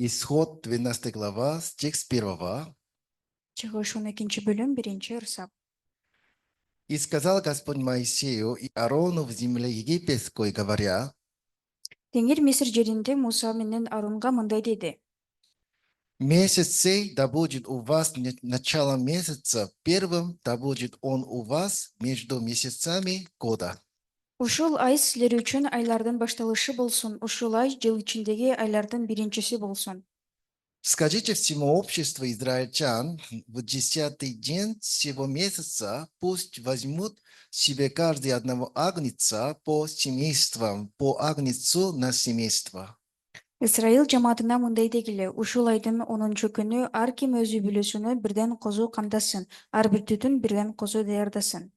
Исход 12 глава, стих с 1. Чыгыш 12 бөлүм 1 ырсак. «И сказал Господь Моисею и Аарону в земле египетской, говоря, Теңир Мисир жеринде Муса менен Арунга мындай деди. месяц сей да будет у вас начало месяца первым, да будет он у вас между месяцами года. Ушул ай силер үчүн айлардын башталышы болсун. Ушул ай жыл ичиндеги айлардын биринчиси болсун. Скажите всему обществу израильтян, в 10-й день сего месяца пусть возьмут себе каждый одного агнца по семействам, по агнцу на семейство. Исраил жамаатына мындай дегиле: ушул айдын 10 күнү ар ким өз үй-бүлөсүнө бирден козу камдасын, ар бир түтүн бирден козу даярдасын.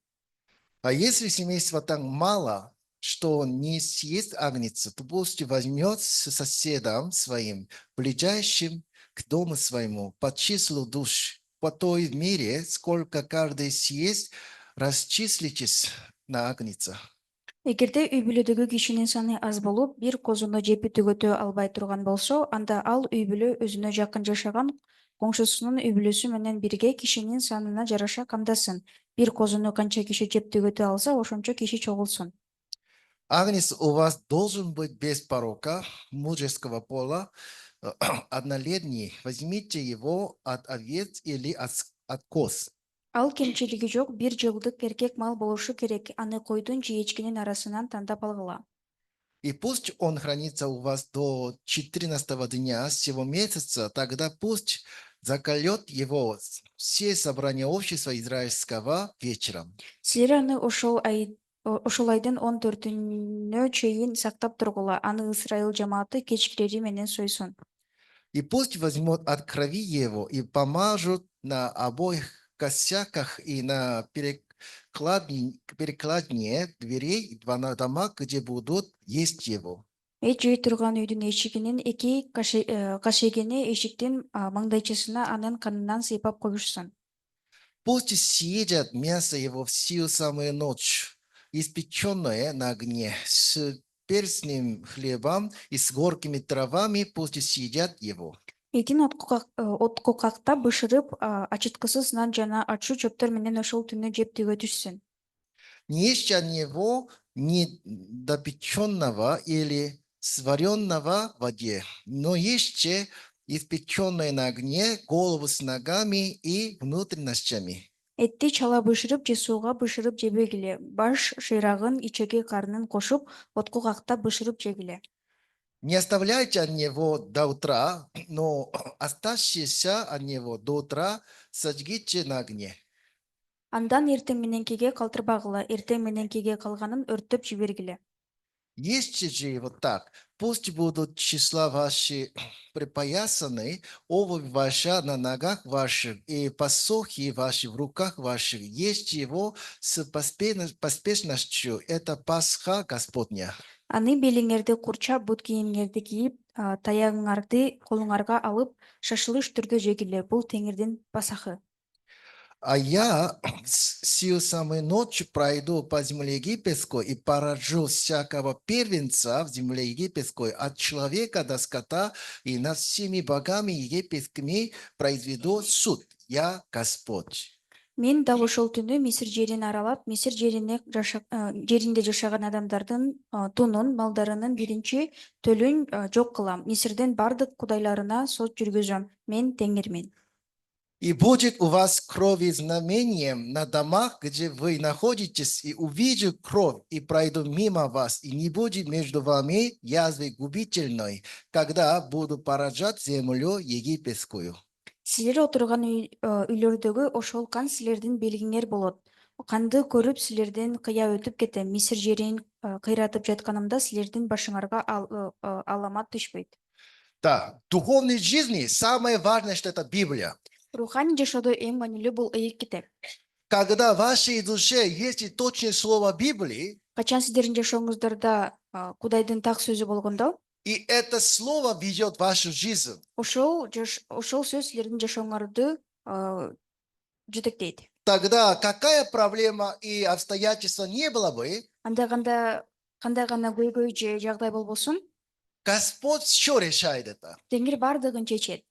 А если семейство так мало, что не съест агнца, то пусть возьмет с соседом своим, ближайшим к дому своему, по числу душ, по той мере, сколько каждый съест, расчислитесь на агнца. Эгерде үй-бүлөдөгү кишинин саны аз болуп, бир козуну жепи төгөтө албай турган болсо, анда ал үй-бүлө өзүнө жакын жашаган коңшусунун үй-бүлөсү менен бирге кишинин санына жараша камдасын. Бир козуну канча киши жеп төгөтө алса, ошончо киши чогулсун. Агнец у вас должен быть без порока, мужеского пола, однолетний. Возьмите его от овец или от коз. Ал кемчилиги жок бир жылдык эркек мал болушу керек. Аны койдун же эчкинин арасынан тандап алгыла. И пусть он хранится у вас до 14 дня сего месяца, тогда пусть заколет его все собрания общества израильского вечером. Силер аны ошол айдын 14-нө чейин сактап тургула. Аны Исраил жамааты кечкилери менен сойсун. И пусть возьмут от крови его и помажут на обоих косяках и на перекладине дверей дома, где будут есть его. Эт жей турган үйдүн эшигинин эки кашегени эшиктин маңдайчысына анын канынан сыйпап коюшсун. Пусть съедят мясо его всю самую ночь, испеченное на огне, с перстным хлебом и с горькими травами, пусть съедят его. Этин отко кактап бышырып, ачыткысыз нан жана ачуу чөптөр менен ошол түнү жеп төгөтүшсүн. Не ешьте от него недопеченного или сваренного в воде, но ешьте испеченное на огне, голову с ногами и внутренностями. Этти чала бышырып же сууга бышырып жебегиле. Баш, шыйрагын, ичеги карнын кошуп, отко кактап бышырып жегиле. Не оставляйте от него до утра, но оставшиеся от него до утра сожгите на огне. Андан эртең мененкиге калтырбагыла, эртең мененкиге калганын өрттөп жибергиле. Ешьте же его так, пусть будут числа ваши припоясаны, обувь ваша на ногах ваших и посохи ваши в руках ваших. Ешьте его с поспешностью, это Пасха Господня. Аны белиңерди курчап, бут кийимиңерди кийип, таягыңарды колуңарга алып, шашылыш түрдө жегиле. Бул Теңирдин пасахы. А я сию самую ночь пройду по земле египетской и поражу всякого первенца в земле египетской, от человека до скота, и над всеми богами египетскими произведу суд. Я Господь. Мен дал ошол түнү Мисир жерин аралап, Мисир жеринде жашаган адамдардын тунун, малдарынын биринчи төлүн жок кылам. Мисирдин бардык кудайларына сот жүргүзөм. Мен Теңирмин. И будет у вас кровь и знамением на домах, где вы находитесь, и увижу кровь, и пройду мимо вас, и не будет между вами язвы губительной, когда буду поражать землю египетскую. Силер отурган үйлөрдөгү ошол кан силердин белгиңер болот. Канды көрүп силерден кыя өтүп кетем. Мисир жерин кыйратып жатканымда силердин башыңарга аламат түшпөйт. Да, в духовной жизни самое важное, что это Библия. Руханий жашоодо эң маанилүү бул ыйык китеп. Когда в вашей душе есть точное слово Библии, Качан сиздердин жашооңуздарда Кудайдын так сөзү болгондо, и это слово ведет вашу жизнь, ошол сөз силердин жашооңорду жетектейт. тогда какая проблема и обстоятельства не было бы, Анда кандай гана көйгөй же жагдай болбосун, Господь все решает это. Теңир бардыгын чечет.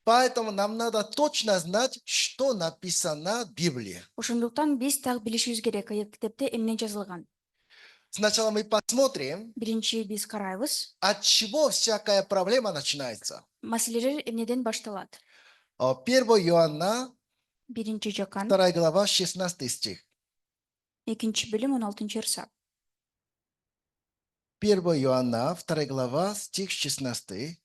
Поэтому нам надо точно знать, что написано в Библии. Ошондуктан биз так билишибиз керек, китепте эмне жазылган. Сначала мы посмотрим, Биринчи биз карайбыз. от чего всякая проблема начинается. Маселелер эмнеден башталат? 1 Иоанна, Биринчи Жакан, 2 глава, 16 стих. 2-бөлүм 16-ырса. 1 Иоанна, 2 глава, стих 16.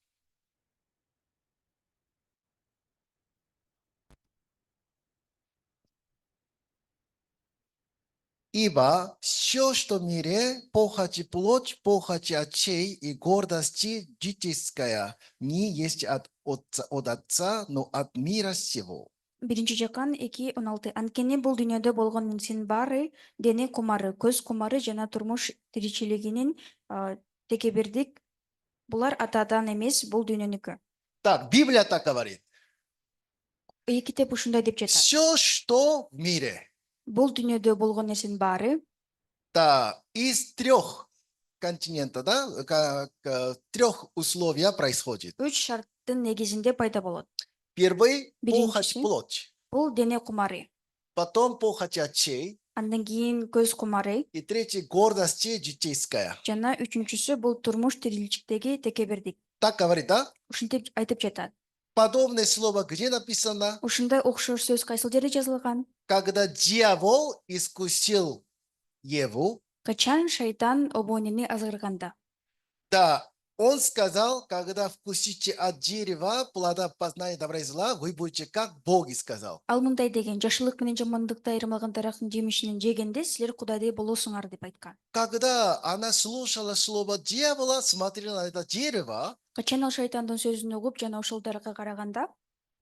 Ибо все, что в мире, похоти плоть, похоти очей и гордости житейская, не есть от Отца, но от мира сего. Биринчи Жакан 2:16. Анткени бул дүйнөдө болгон нерсенин баары дене кумары, көз кумары жана турмуш тиричилигинин текебердик. Булар атадан эмес, бул дүйнөнүкү. Так, Библия так говорит. Китеп ушундай деп жатат. Все, что в мире, Бул дүйнөдө болгон нерсенин баары да, из 3 континента, да, 3 условия происходит. 3 шарттын негизинде пайда болот. Первый – похоть Биринчиси плоть, бул дене кумары, потом похоть очей, андан кийин көз кумары и третий – гордость житейская. жана үчүнчүсү бул турмуш тириличиктеги текебердик. Так говорит, да? Ушинтип айтып жатат. Подобное слово где написано? Ушундай окшош сөз кайсыл жерде жазылган? Когда дьявол искусил Еву, Качан шайтан обонини азгырганда. да, он сказал, когда вкусите от дерева плода познания добра и зла, вы будете как боги, сказал. Ал мындай деген, жакшылык менен жамандыкты айырмалган дарактын жемишинен жегенде силер кудайдей болосуңар деп айткан. Когда она слушала слово дьявола, смотрела на это дерево, Качан ал шайтандын сөзүн угуп жана ошол даракка караганда,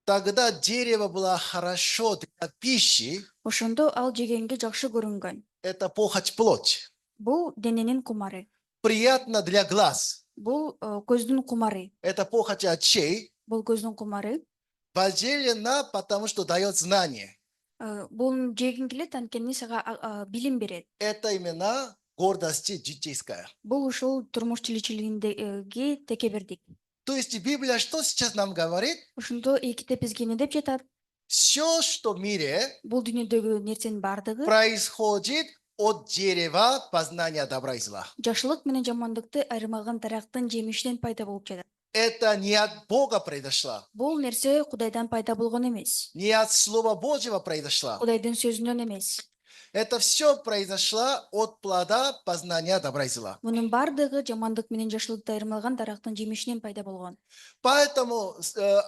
тогда дерево было хорошо для пищи, ошондо ал жегенге жакшы көрүнгөн. это похоть плоть. Бул дененин кумары. Приятно для глаз, Бул көздүн кумары. это похоть очей, Бул көздүн кумары. возделена, потому что дает знание. Бул жегин келет, анткени сага билим берет. Это именно гордость житейская. Бул ушул турмуш тиличилигиндеги текебердик. То есть Библия что сейчас нам говорит? Ошондо китеп бизге эмне деп жатат? Все, что в мире Бул дүйнөдөгү нерсенин баардыгы происходит от дерева познания добра и зла. жакшылык менен жамандыкты айырмаган дарактын жемишинен пайда болуп жатат. Это не от Бога произошло, Бул нерсе Кудайдан пайда болгон эмес. не от Слова Божьего произошло. Кудайдын сөзүнөн эмес. Это все произошло от плода познания добра и зла. Мунун баардыгы жамандык менен жакшылыкты айырмалган дарактын жемишинен пайда болгон. Поэтому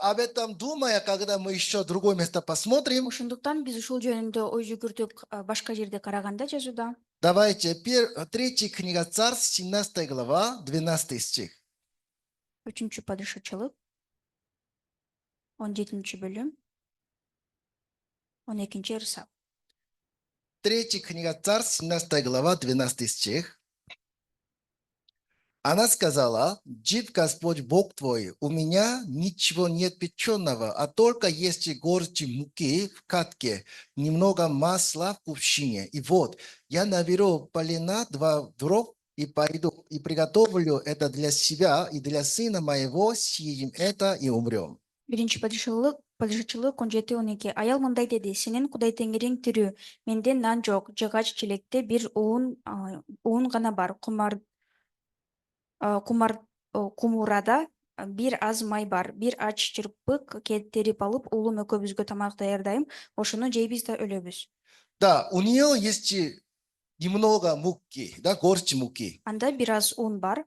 об этом думая, когда мы еще другое место посмотрим, Ошондуктан биз ушул жөнүндө ой жүгүртүп башка жерде караганда жазууда. давайте 3 книга Царств, 17 глава, 12 стих. 3 падышачылык 17-бөлүм 12-ырса. 3 книга Царств, 17 глава, 12 стих. Она сказала: «Жив Господь Бог твой, у меня ничего нет печеного, а только есть горсть муки в катке, немного масла в кувшине. И вот, я наберу полена 2 дров и пойду, и приготовлю это для себя и для сына моего, съедим это и умрем». Биринчи падышачылык 17-12. Аял мындай деди: сенин Кудай Теңириң тирүү, менде нан жок, жыгач челекте бир уун гана бар. Кумурада бир аз май бар, бир ач чырпык терип алып, уулум экөөбүзгө тамак даярдайм, ошону жейбиз да өлөбүз. Да, у нее есть немного муки, да, горсть муки. Анда бир аз ун бар.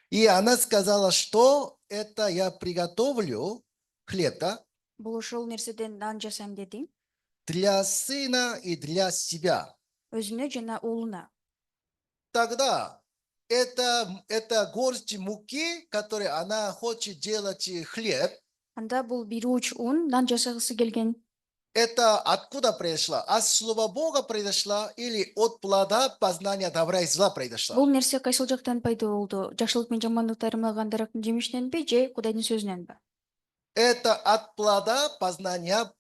И она сказала, что это я приготовлю хлеб, да, Бул ошол нерседен нан жасайм деди, для сына и для себя. өзүнө жана уулуна. Тогда это горсть муки, которой она хочет делать хлеб, Анда бул бир уч ун нан жасагысы келген. это откуда произошла? От слова Бога произошла или от плода познания добра и зла произошла? Бул нерсе кайсыл жактан пайда болду? Жакшылык менен жамандыкты айырмалаган дарактын жемишиненби же Кудайдын сөзүнөнбү? Это от плода познания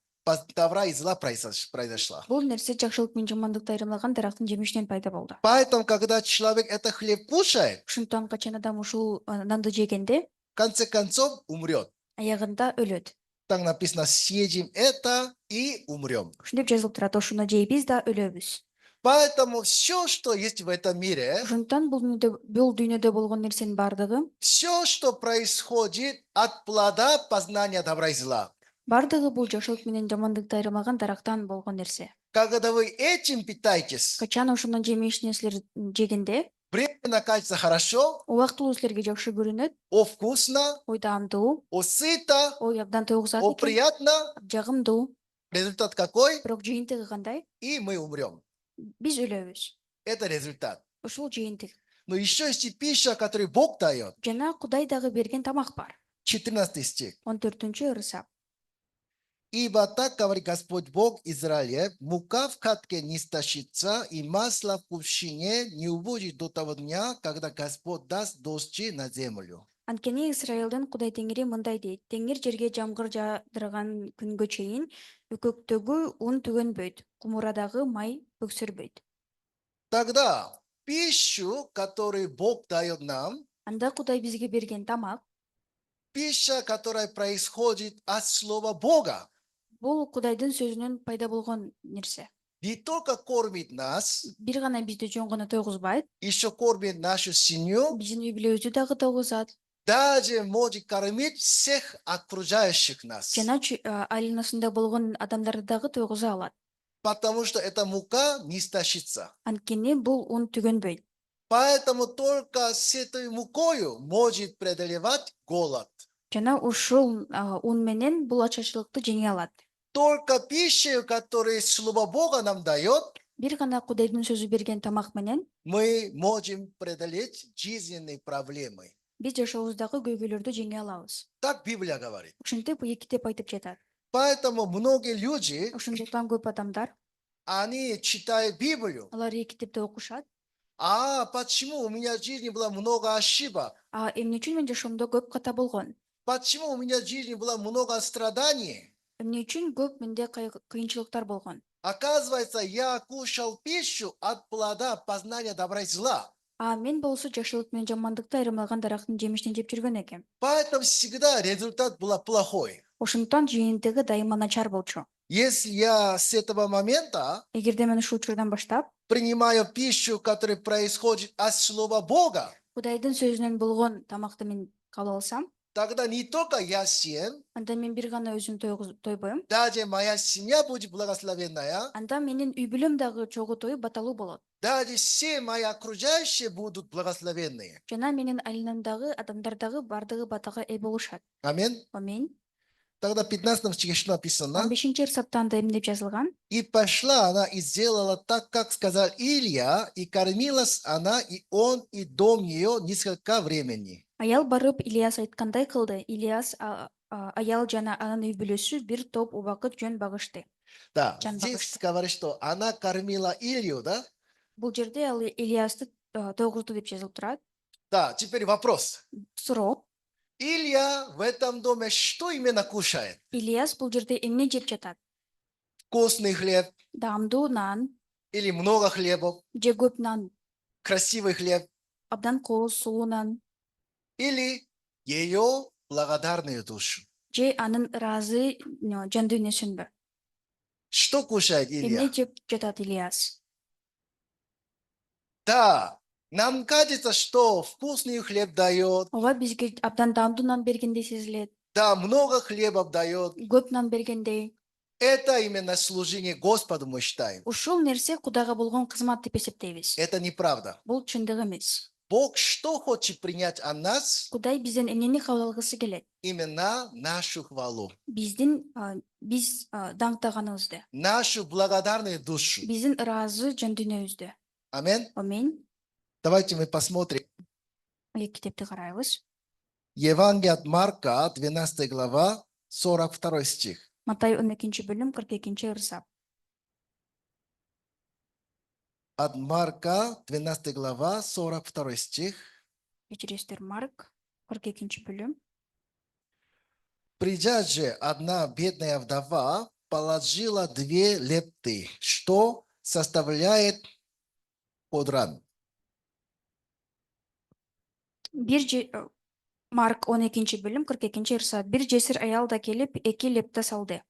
добра и зла произошла. Бул нерсе жакшылык менен жамандыкты айырмалаган дарактын жемишинен пайда болду. Поэтому, когда человек это хлеб кушает, Ошондуктан качан адам ушул нанды жегенде в конце концов умрет. аягында өлөт. Так написано, съедим это и умрем. Ушинтип жазылып турат, ошону жейбиз да өлөбүз. Поэтому все, что есть в этом мире, Ошондуктан бул дүйнөдө болгон нерсенин баардыгы, все, что происходит от плода познания добра и зла. баардыгы бул жакшылык менен жамандыкты айырмалаган дарактан болгон нерсе. Когда вы этим питаетесь, Качан ошонун жемишин силер жегенде, временно кажется хорошо, убактылуу силерге жакшы көрүнөт, о вкусно, ой даамдуу, о сыто, ой абдан тойгузат о экен, приятно. жагымдуу, Результат какой? бирок жыйынтыгы кандай? И мы умрем. Биз өлөбүз. Это результат. Ушул жыйынтык. Но еще есть и пища, которую Бог дает. Жана Кудай дагы берген тамак бар. 14 стих. 14 ырысап. Ибо так говорит Господь Бог Израиля, мука в катке не стащится, и масло в кувшине не убудет до того дня, когда Господь даст дожди на землю. Анткени Израилдин Кудай Теңири мындай дейт: Теңир жерге жамгыр жаадырган күнгө чейин үкөктөгү ун түгөнбөйт, кумурадагы май өксүрбөйт. Тогда пищу, которую Бог дает нам, Анда Кудай бизге берген тамак, пища, которая происходит от Слова Бога, бул Кудайдын сөзүнөн пайда болгон нерсе. не только кормит нас, Бир гана бизди жөн гана тойгузбайт, еще кормит нашу семью, биздин үй бүлөбүздү дагы тойгузат. даже может кормить всех окружающих нас. Жана айланасында болгон адамдарды дагы тойгуза алат. Потому что эта мука не стащится. Анткени бул ун түгөнбөйт. Поэтому только с этой мукою может преодолевать голод. Жана ушул ун менен бул ачарчылыкты жеңе алат. Только пищей, которую Слово Бога нам дает, Бир гана Кудайдын сөзү берген тамак менен мы можем преодолеть жизненные проблемы. биз жашообуздагы көйгөйлөрдү жеңе алабыз. Так Библия говорит. Ушинтип китеп айтып жатат. Поэтому многие люди, Ошондуктан көп адамдар они читают Библию. алар китепти окушат. А почему у меня в жизни было много ошибок? Эмне үчүн менин жашоомдо көп ката болгон? Почему у меня в жизни было много страданий? Эмне үчүн көп менде кыйынчылыктар болгон? Оказывается, я кушал пищу от плода познания добра и зла. Мен болсо жакшылык менен жамандыкты айырмалаган дарактын жемишин жеп жүргөн экем. Поэтому всегда результат был плохой. Ошондуктан жыйынтыгы дайыма начар болчу. Если я с этого момента Эгерде мен ушул учурдан баштап принимаю пищу, которая происходит от Слова Бога, Кудайдын сөзүнөн болгон тамакты мен кабыл алсам, тогда не только я съем, анда мен бир гана өзүм тойбойм, даже моя семья будет благословенная, анда менин үй бүлөм дагы чогуу тоюп баталуу болот. даже все мои окружающие будут благословенные. Жана менин айланамдагы адамдар дагы бардыгы батага ээ болушат. Аминь. Аминь. Тогда в 15 стихе что написано? 15-ырсапта анда эмне деп жазылган? И пошла она и сделала так, как сказал Илья, и кормилась она, и он, и дом ее несколько времени. Аял барып Илияс айткандай кылды. Илияс аял жана анын үй бүлөсү бир топ убакыт жөн багышты. Да, Жан здесь багышты. говорит, что она кормила Илью, да? Бул жерде ал Илиясты тойгузду деп жазылып турат. Да, теперь вопрос. Суроо. Илья в этом доме что именно кушает? Илияс бул жерде эмне жеп жатат? Вкусный хлеб Даамдуу нан, или много хлебов, же көп нан, красивый хлеб, абдан кооз сулуу нан, или ее благодарную душу? же анын ыраазы жан дүйнөсүнбү? Что кушает Эмне Илья? жеп жатат Илияс? Да, нам кажется, что вкусный хлеб дает, Ооба бизге абдан даамдуу нан бергендей сезилет, да, много хлебов дает. көп нан бергендей. Это именно служение Господу мы считаем. Ушул нерсе Кудайга болгон кызмат деп эсептейбиз. Это неправда. Бул чындык эмес. Бог что хочет принять от нас? Кудай бизден эмнени кабыл алгысы келет? Именно нашу хвалу, Биз даңктаганыбызды, нашу благодарную душу. биздин ыраазы жан дүйнөбүздү. Аминь. Аминь. Давайте мы посмотрим. Китепти карайбыз. Евангелие от Марка, 12 глава, 42 стих. Матай 12-бөлүм 42-ырсап. От Марка, 12 глава, 42 стих. Кечиресиздер, Марк 42-бөлүм. Придя же одна бедная вдова, положила 2 лепты, что составляет квадрат. Марк 12 бөлүм 42 ырса. Бир жесир аял да келип 2 лепта салды.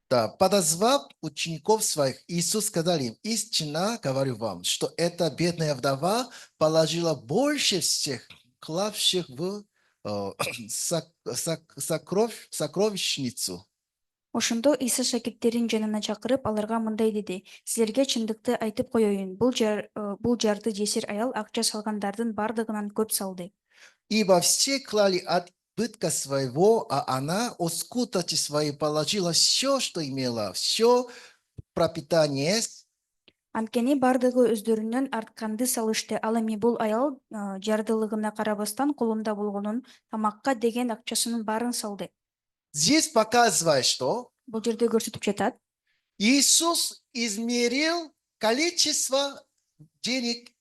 Да, подозвав учеников своих, Иисус сказал им: истинно говорю вам, что эта бедная вдова положила больше всех клавших в сокровищницу. Ошондо Иса шакирттерин жанына чакырып, аларга мындай деди: Силерге чындыкты айтып коеюн, бул жарды жесир аял акча салгандардын бардыгынан көп салды. Ибо все клали от бытка своего, а она от скудости своей положила все, что имела, все пропитание. Анткени бардыгы өздөрүнөн артканды салышты. Ал эми бул аял жардылыгына карабастан колунда болгонун тамакка деген акчасынын баарын салды. Здесь показывает, что Бул жерде көрсөтүп жатат. Иисус измерил количество денег.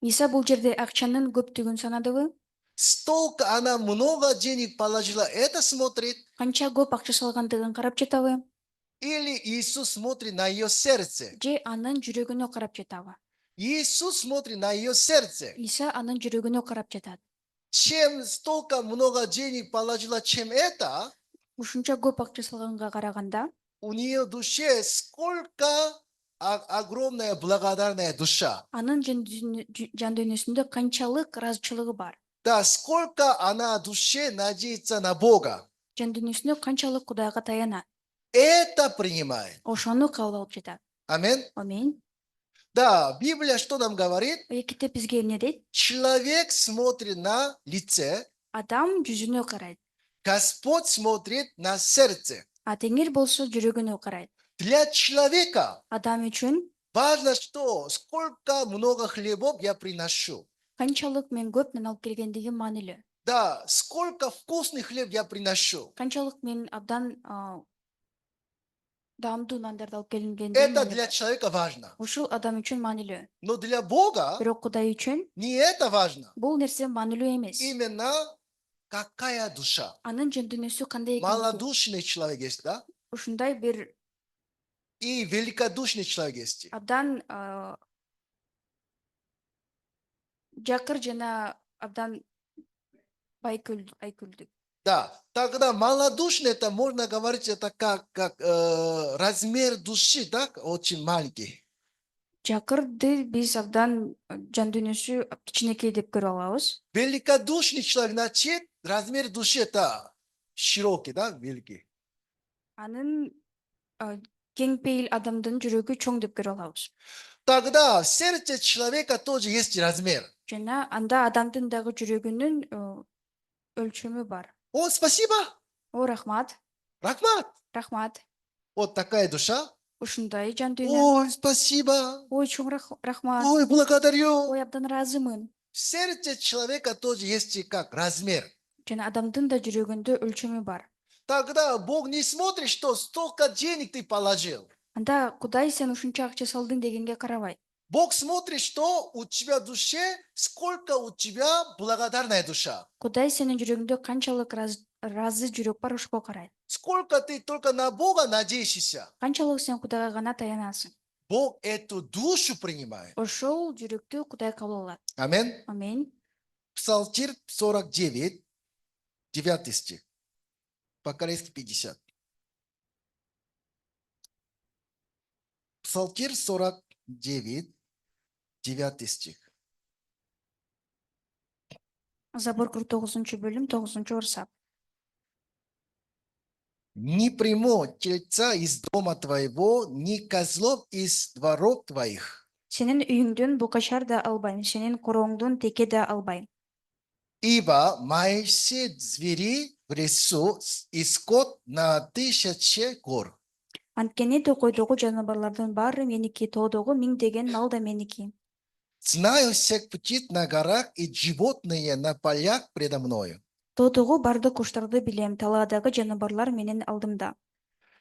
Иса бул жерде акчанын көптүгүн санадыбы? Столько она много денег положила, это смотрит. Канча көп акча салгандыгын карап жатабы? Или Иисус смотрит на ее сердце. Же анын жүрөгүнө карап жатабы? Иисус смотрит на ее сердце. Иса анын жүрөгүнө карап жатат. Чем столько много денег положила, чем это, Ушунча көп акча салганга караганда, у нее в душе сколько огромная благодарная душа. анын жан дүйнөсүндө канчалык ыраазычылыгы бар. Да, сколько она в душе надеется на Бога. Жан дүйнөсүндө канчалык Кудайга таянат. Это принимает. Ошону кабыл алып жатат. Аминь. Аминь. Да, Библия что нам говорит? Китеп бизге эмне дейт? Человек смотрит на лице, Адам жүзүнө карайт, Господь смотрит на сердце. а Теңир болсо жүрөгүнө карайт. Для человека Адам үчүн важно, что сколько много хлебов я приношу. канчалык мен көп нан алып келгендиги маанилүү. Да, сколько вкусный хлеб я приношу. Канчалык мен абдан даамдуу нандарды алып келгендиги Это маанилүү. для человека важно. Ушул адам үчүн маанилүү. Но для Бога Бирок Кудай үчүн не это важно. бул нерсе маанилүү эмес. Именно какая душа. Анын жан дүйнөсү кандай экендиги. Малодушный человек есть, да? Ушундай бир И великодушный человек есть. абдан жакыр жана абдан байкөлдүк. Да, тогда малодушный, это можно говорить, это как размер души, так, очень маленький. Жакырды биз абдан жан дүйнөсү кичинекей деп көрө алабыз. Великодушный человек, значит, размер души это широкий, да, великий. Анын кең пейил адамдын жүрөгү чоң деп көрө алабыз. Тогда в сердце человека тоже есть размер. Жана анда адамдын дагы жүрөгүнүн өлчөмү бар. О, спасибо, О, рахмат, рахмат. рахмат. Вот такая душа. Ушундай жан дүйнө. Ой, спасибо. Ой, чоң рахмат. Ой, благодарю. Ой, абдан ыраазымын. В сердце человека тоже есть как размер. Жана адамдын да жүрөгүндө өлчөмү бар. Тогда Бог не смотрит, что столько денег ты положил. Анда Кудай сен ушунча акча салдың дегенге карабайт. Бог смотрит, что у тебя в душе, сколько у тебя благодарная душа. Кудай сенин жүрөгүндө канчалык ыраазы жүрөк бар, ошого карайт. Сколько ты только на Бога надеешься. Канчалык сен Кудайга гана таянасың. Бог эту душу принимает. Ошол жүрөктү Кудай кабыл алат. Аминь. Аминь. Псалтирь 49, 9 стих. По-корейски 50. Псалтирь 49, 9 стих. Забор 49 бөлүм 9 ырса. Не приму тельца из дома твоего, ни козлов из дворов твоих. Сенин үйүңдөн букачар да албайм, сенин корооңдон теке да албайм. Ибо мои все звери в лесу и скот на 1000 гор. Анткени токойдогу жаныбарлардын баары меники, тоодогу миңдеген мал да меники. Знаю всех птиц на горах и животные на полях предо мною. Тоодогу бардык куштарды билем, талаадагы жаныбарлар менин алдымда.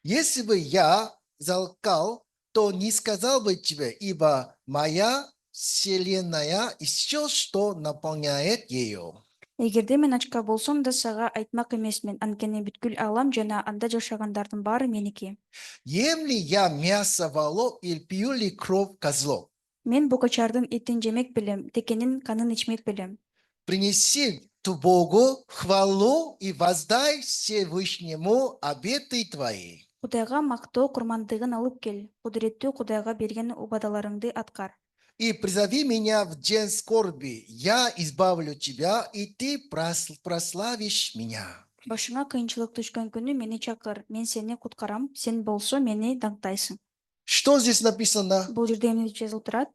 Если бы я залкал, то не сказал бы тебе, ибо моя вселенная и все, что наполняет ее. Эгерде мен ачка болсом да сага айтмак эмесмин, анткени бүткүл алам жана анда жашагандардын баары меники. Ем ли я мясо волов или пью ли кровь козлов? Мен бокочардын этин жемек белем, текенин канын ичмек белем. Принеси ту Богу хвалу и воздай Всевышнему обеты твои. Кудайга мактоо курмандыгын алып кел. Кудуреттүү Кудайга берген убадаларыңды аткар. И призови меня в день скорби, я избавлю тебя, и ты прославишь меня. Башыңа кыйынчылык түшкөн күнү мени чакыр, мен сени куткарам, сен болсо мени даңктайсың. Что здесь написано? Бул жерде эмне жазылып турат?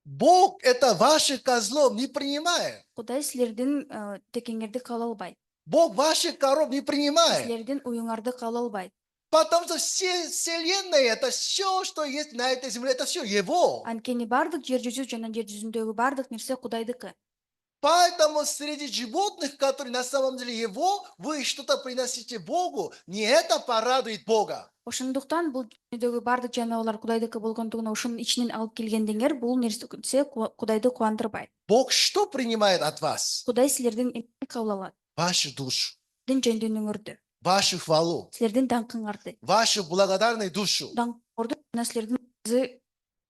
Бог это ваших козлов не принимает. Кудай силердин текеңерди кабыл албайт. Бог ваших коров не принимает. Силердин уюңарды кабыл албайт. Потому что все вселенная, это все, что есть на этой земле, это все Его. Анткени бардык жер жүзү жана жер жүзүндөгү бардык нерсе Кудайдыкы. Поэтому среди животных, которые на самом деле Его, вы что-то приносите Богу, не это порадует Бога. Ошондуктан бул дүйнөдөгү бардык жаныбарлар Кудайдыкы болгондугуна ошонун ичинен алып келгендиңер бул нерсе Кудайды кубандырбайт. Бог что принимает от вас? Кудай силердин эмнени кабыл алат? Вашу душу, Силердин жөндүүңөрдү, вашу хвалу, силердин даңкыңарды, вашу благодарную душу. даңкыңарды жана силердин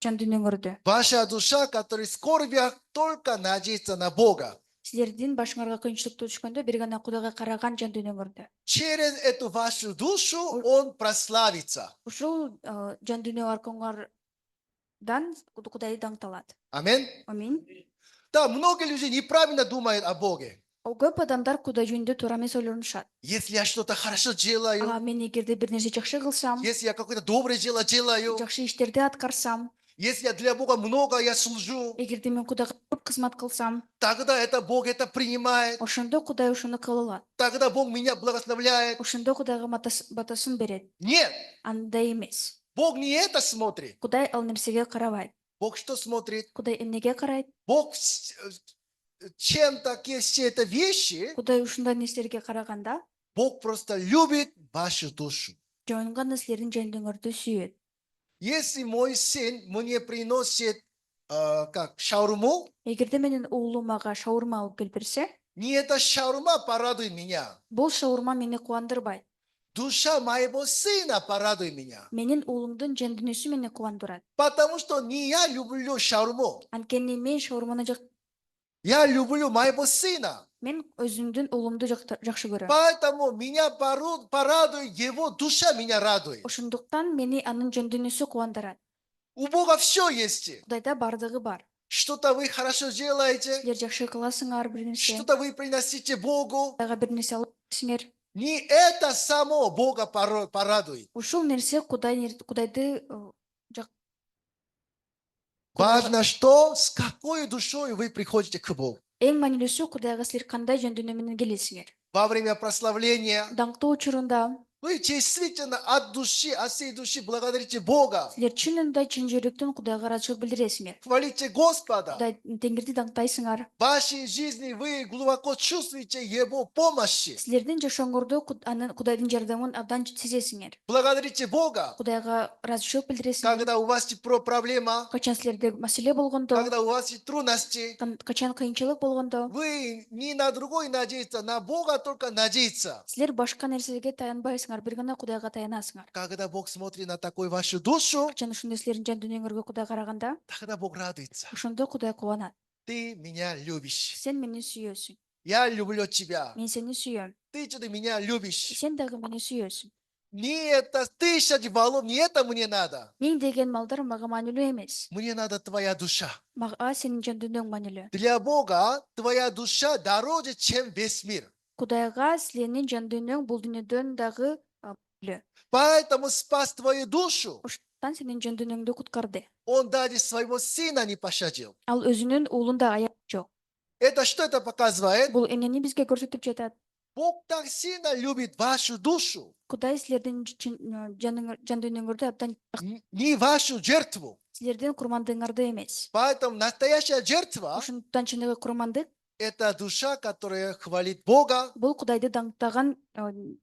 жандүнүңөрдү. Ваша душа, которая в скорбях только надеется на Бога. Силердин башыңарга кыйынчылык түшкөндө бир гана Кудайга караган жандүнүңөрдү. Через эту вашу душу Он прославится. Ушул жандүнү аркаңардан Кудай даңкталат. Аминь. Амин. Да, многие люди неправильно думают о Боге. Көп адамдар Кудай жөнүндө туура эмес ойлонушат. Если я что-то хорошо делаю, Мен эгерде бир нерсе жакшы кылсам, если я какое-то доброе дело делаю, жакшы иштерди аткарсам, если я для Бога много я служу, эгерде мен Кудайга көп кызмат кылсам, тогда это Бог это принимает, ошондо Кудай ошону кабыл алат. тогда Бог меня благословляет. Ошондо Кудайга батасын берет. Нет, Андай эмес. Бог не это смотрит. Кудай ал нерсеге карабайт. Бог что смотрит? Кудай эмнеге карайт? Бог чем такие все это вещи, Кудай ушундай нерселерге караганда, Бог просто любит вашу душу. жөн гана силердин жандүңөрдү сүйөт. Если мой сын мне приносит как шаурму, Эгерде менин уулум мага шаурма алып келип берсе, не эта шаурма порадует меня. бул шаурма мени кубандырбайт. Душа моего сына порадует меня. Менин уулумдун жандүнүсү мени кубандырат. Потому что не я люблю шаурму. Анткени мен шаурманы Я люблю моего сына. мен өзүмдүн уулумду жакшы көрөм. Поэтому меня порадует его душа, меня радует. Ошондуктан мени анын жандүнүсү кубандырат. У Бога все есть. Кудайда бардыгы бар. Что-то вы хорошо делаете, Силер жакшы кыласыңар бир нерсе, что-то вы приносите Богу. Кудайга бир нерсе алып келсиңер. Не это само Бога порадует. Ушул нерсе Кудайды Важно, что с какой душой вы приходите к Богу. эң маанилүүсү Кудайга силер кандай жандүнү менен келесиңер. Во время прославления Даңктоо учурунда вы действительно от души, от всей души благодарите Бога. силер чынында чын жүрөктөн Кудайга ыраазычылык билдиресиңер. Хвалите Господа. Кудай Теңирди даңктайсыңар. В вашей жизни вы глубоко чувствуете Его помощи. Силердин жашооңордо Кудайдын жардамын абдан сезесиңер. Благодарите Бога. Кудайга ыраазычылык билдиресиңер. Когда у вас есть проблема, Качан силерде маселе болгондо, когда у вас есть трудности, качан кыйынчылык болгондо, вы не на другой надеяться, на Бога только надеяться. силер башка нерселерге таянбайсыңар, бир гана Кудайга таянасыңар. Когда Бог смотрит на такую вашу душу, Качан ушундай силердин жандүнүңөргө Кудай караганда, тогда Бог радуется. ошондо Кудай кубанат. Ты меня любишь. Сен мени сүйөсүң. Я люблю тебя. Мен сени сүйөм. Ты что-то меня любишь. Сен дагы мени сүйөсүң. Не это 1000 валов, не это мне надо. Миң деген малдар мага маанилүү эмес. Мне надо твоя душа. Мага сенин жандүнүң маанилүү. Для Бога твоя душа дороже, чем весь мир. Кудайга силердин жандүнүң бул дүйнөдөн дагы маанилүү. Поэтому спас твою душу. Ошондуктан сенин жандүнүңдү куткарды. Он даже своего сына не пощадил. Ал өзүнүн уулун да аяп жок. Это что это показывает? Бул эмнени бизге көрсөтүп жатат? Бог так сильно любит вашу душу, Кудай силердин жандүнүңөрдү абдан не вашу жертву. силердин курмандыгыңарды эмес. Поэтому настоящая жертва Ошондуктан чыныгы курмандык – это душа, которая хвалит Бога, бул Кудайды даңктаган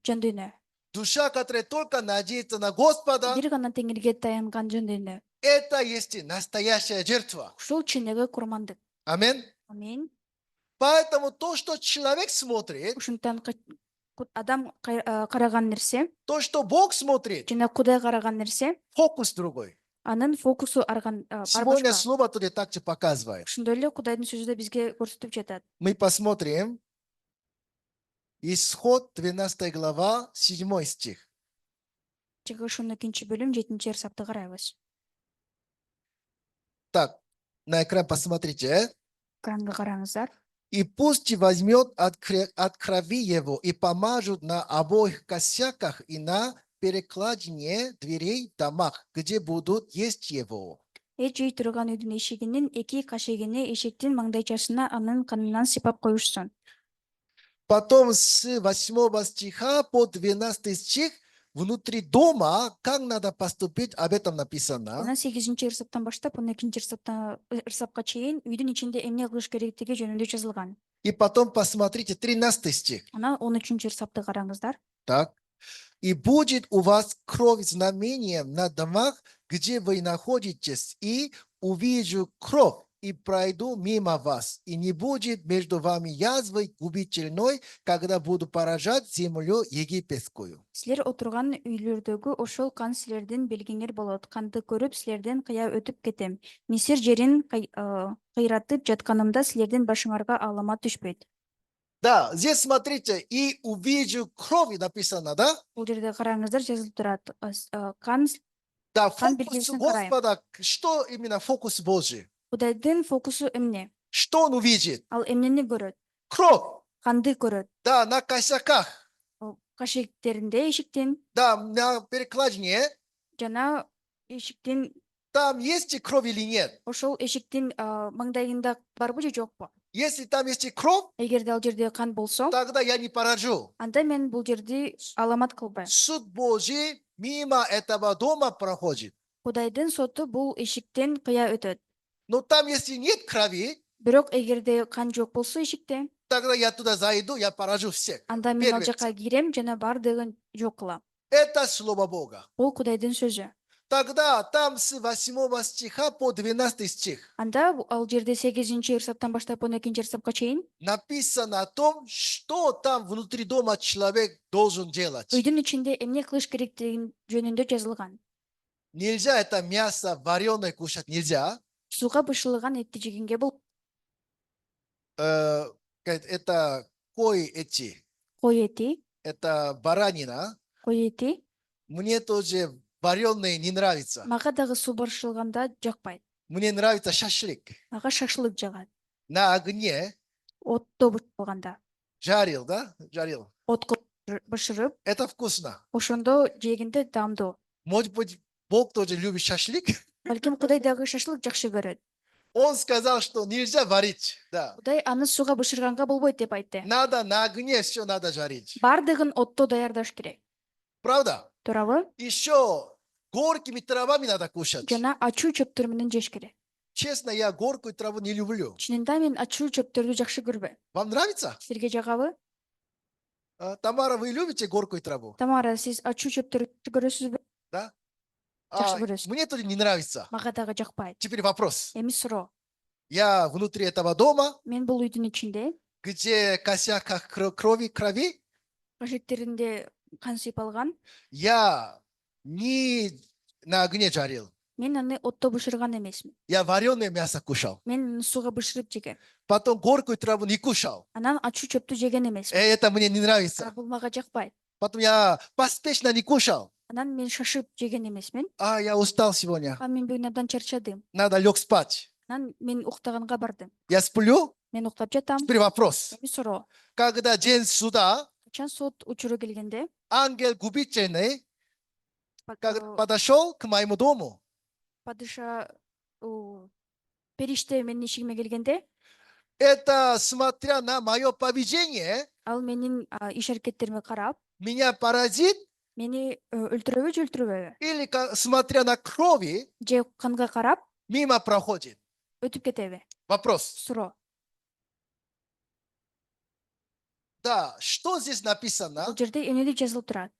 жандүнү. душа, которая только надеется на Господа. Бир гана Теңирге таянган жандүнү. Это есть настоящая жертва. Ушул чыныгы курмандык. Аминь. Амин. Поэтому то, что человек смотрит, Ушунтан адам караган нерсе то, что Бог смотрит, жана Кудай караган нерсе фокус другой. анын фокусу ар Сегодня башка. слово тут также показывает. Ошондой эле Кудайдын сөзү да бизге көрсөтүп жатат. Мы посмотрим Исход 12 глава, 7 стих. Чыгышынын 2-бөлүм 7 эрсапты карайбыз. Так, на экран посмотрите. Экранга караңыздар. И пусть возьмет от крови его и помажут на обоих косяках и на перекладине дверей в домах, где будут есть его. Жүй турган үйдүн эшигинин 2 кашегини эшиктин маңдайчасына анын канынан сыпап коюшсун. Потом с 8 стиха по 12 стих внутри дома, как надо поступить, об этом написано. Анан 8 ырсаптан баштап 12 ырсапка чейин үйдүн ичинде эмне кылыш керектиги жөнүндө жазылган. И потом посмотрите 13 стих. Анан 13 ырсапты караңыздар. Так. И будет у вас кровь знамением на домах, где вы находитесь, и увижу кровь, и пройду мимо вас, и не будет между вами язвы губительной, когда буду поражать землю египетскую. Силер отурган үйлөрдөгү ошол кан силердин белгиңер болот. Канды көрүп силерден кыя өтүп кетем. Мисир жерин кыйратып жатканымда силердин башыңарга алама түшпөйт. Да, здесь смотрите, и увижу кровь написано, да? Бул жерде караңыздар жазылып турат. Кан Да, Хан фокус белгисин карайм. Господа, что именно фокус Божий? Кудайдын фокусу эмне? Что он увидит? Ал эмнени көрөт? Кровь, Канды көрөт. да, на косяках, Кашектеринде эшиктин да, на перекладине, жана эшиктин там есть кровь или нет? ошол эшиктин маңдайында барбы же жокпу? Если там есть кровь, Эгерде ал жерде кан болсо, тогда я не поражу. анда мен бул жерди аламат кылбайм. Суд Божий мимо этого дома проходит. Кудайдын соту бул эшиктен кыя өтөт. Но там, если нет крови, Бирок эгерде кан жок болсо эшикте, тогда я туда зайду, я поражу всех. анда мен ал Первенец. жака кирем жана бардыгын жок кылам. Это слово Бога. Бул Кудайдын сөзү. Тогда там с 8 стиха по 12 стих Анда ал жерде 8 ырсаптан баштап 12 ырсапка чейин написано о том, что там внутри дома человек должен делать. үйдүн ичинде эмне кылыш керектигин жөнүндө жазылган. Нельзя это мясо вареное кушать, нельзя. Сууга бышылган этти жегенге бул Это кой эти, кой эти, это баранина. кой эти. Мне тоже вареные не нравится. Мага дагы суу бышылганда жакпайт. Мне нравится шашлык. Мага шашлык жагат. На огне Отто бышылганда. жарил, да? Жарил. Отко бышырып, Это вкусно. ошондо жегенде даамдуу. Может быть, Бог тоже любит шашлык? Балким Кудай дагы шашлык жакшы көрөт. Он сказал, что нельзя варить. Да. Кудай аны сууга бышырганга болбойт деп айтты. Надо на огне все надо жарить. Бардыгын отто даярдаш керек. Правда? Туурабы? Еще горькими травами надо кушать. Жана ачуу чөптөр менен жеш керек. Честно, я горькую траву не люблю. Чынында мен ачуу чөптөрдү жакшы көрбөйм. Вам нравится? Силерге жагабы? Тамара, вы любите горькую траву? Тамара, сиз ачуу чөптөрдү көрөсүзбү? Да? Жакшы көрөсүз. Мне тоже не нравится. Мага дагы жакпайт. Теперь вопрос. Эми суроо. Я внутри этого дома, Мен бул үйдүн ичинде где косяках крови, кашектеринде кан сыйпалган. я не на огне жарил. Мен аны отто бышырган эмесмин. Я вареное мясо кушал. Мен аны сууга бышырып жегем. Потом горькую траву не кушал. Анан ачуу чөптү жеген эмесмин. Это мне не нравится. Бул мага жакпайт. Потом я поспешно не кушал. Анан мен шашып жеген эмесмин. Я устал сегодня. Мен бүгүн абдан чарчадым. Надо лег спать. Анан мен уктаганга бардым. Я сплю. Мен уктап жатам. Теперь вопрос. Эми суроо. Когда день суда, Качан сот учуру келгенде ангел губительный э, подошел к моему дому. падыша периште менин ишигиме келгенде Это, смотря на мое поведение, ал менин иш аракеттериме карап меня поразит, мени өлтүрөбү же өлтүрбөйбү или смотря на крови, же канга карап мимо проходит. өтүп кетеби? Вопрос. Суроо. Да, что здесь написано? Бул жерде эмне жазылып турат?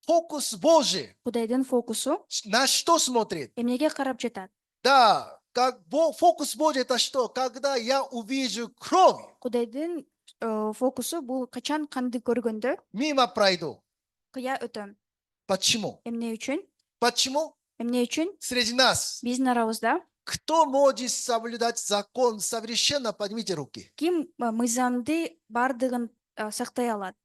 Фокус Божий. Кудайдын фокусу На что смотрит? эмнеге карап жатат? Да, как фокус Божий это что? Когда я увижу кровь, Кудайдын фокусу бул качан канды көргөндө мимо пройду. кыя өтөм. Почему? Эмне үчүн? Почему? Эмне үчүн? Среди нас, Биздин арабызда кто может соблюдать закон совершенно, поднимите руки. ким мыйзамды бардыгын сактай алат?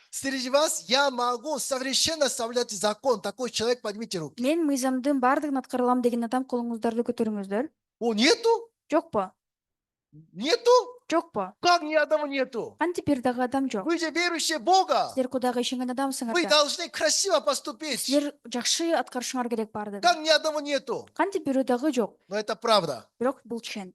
Среди вас я могу совершенно соблюдать закон. Такой человек, поднимите руки. Мен мыйзамдын бардыгын аткара алам деген адам колуңуздарды көтөрүңүздөр. О, нету? Жокпу? Нету? Жокпу? Как ни одного нету? Кантип бир дагы адам жок? Вы же верующие в Бога. Силер Кудайга ишенген Вы адамсыңар да. должны красиво поступить. Силер жакшы аткарышыңар керек бардыгын. Как ни одного нету. Кантип бирөө дагы жок? Но это правда. Бирок бул чын.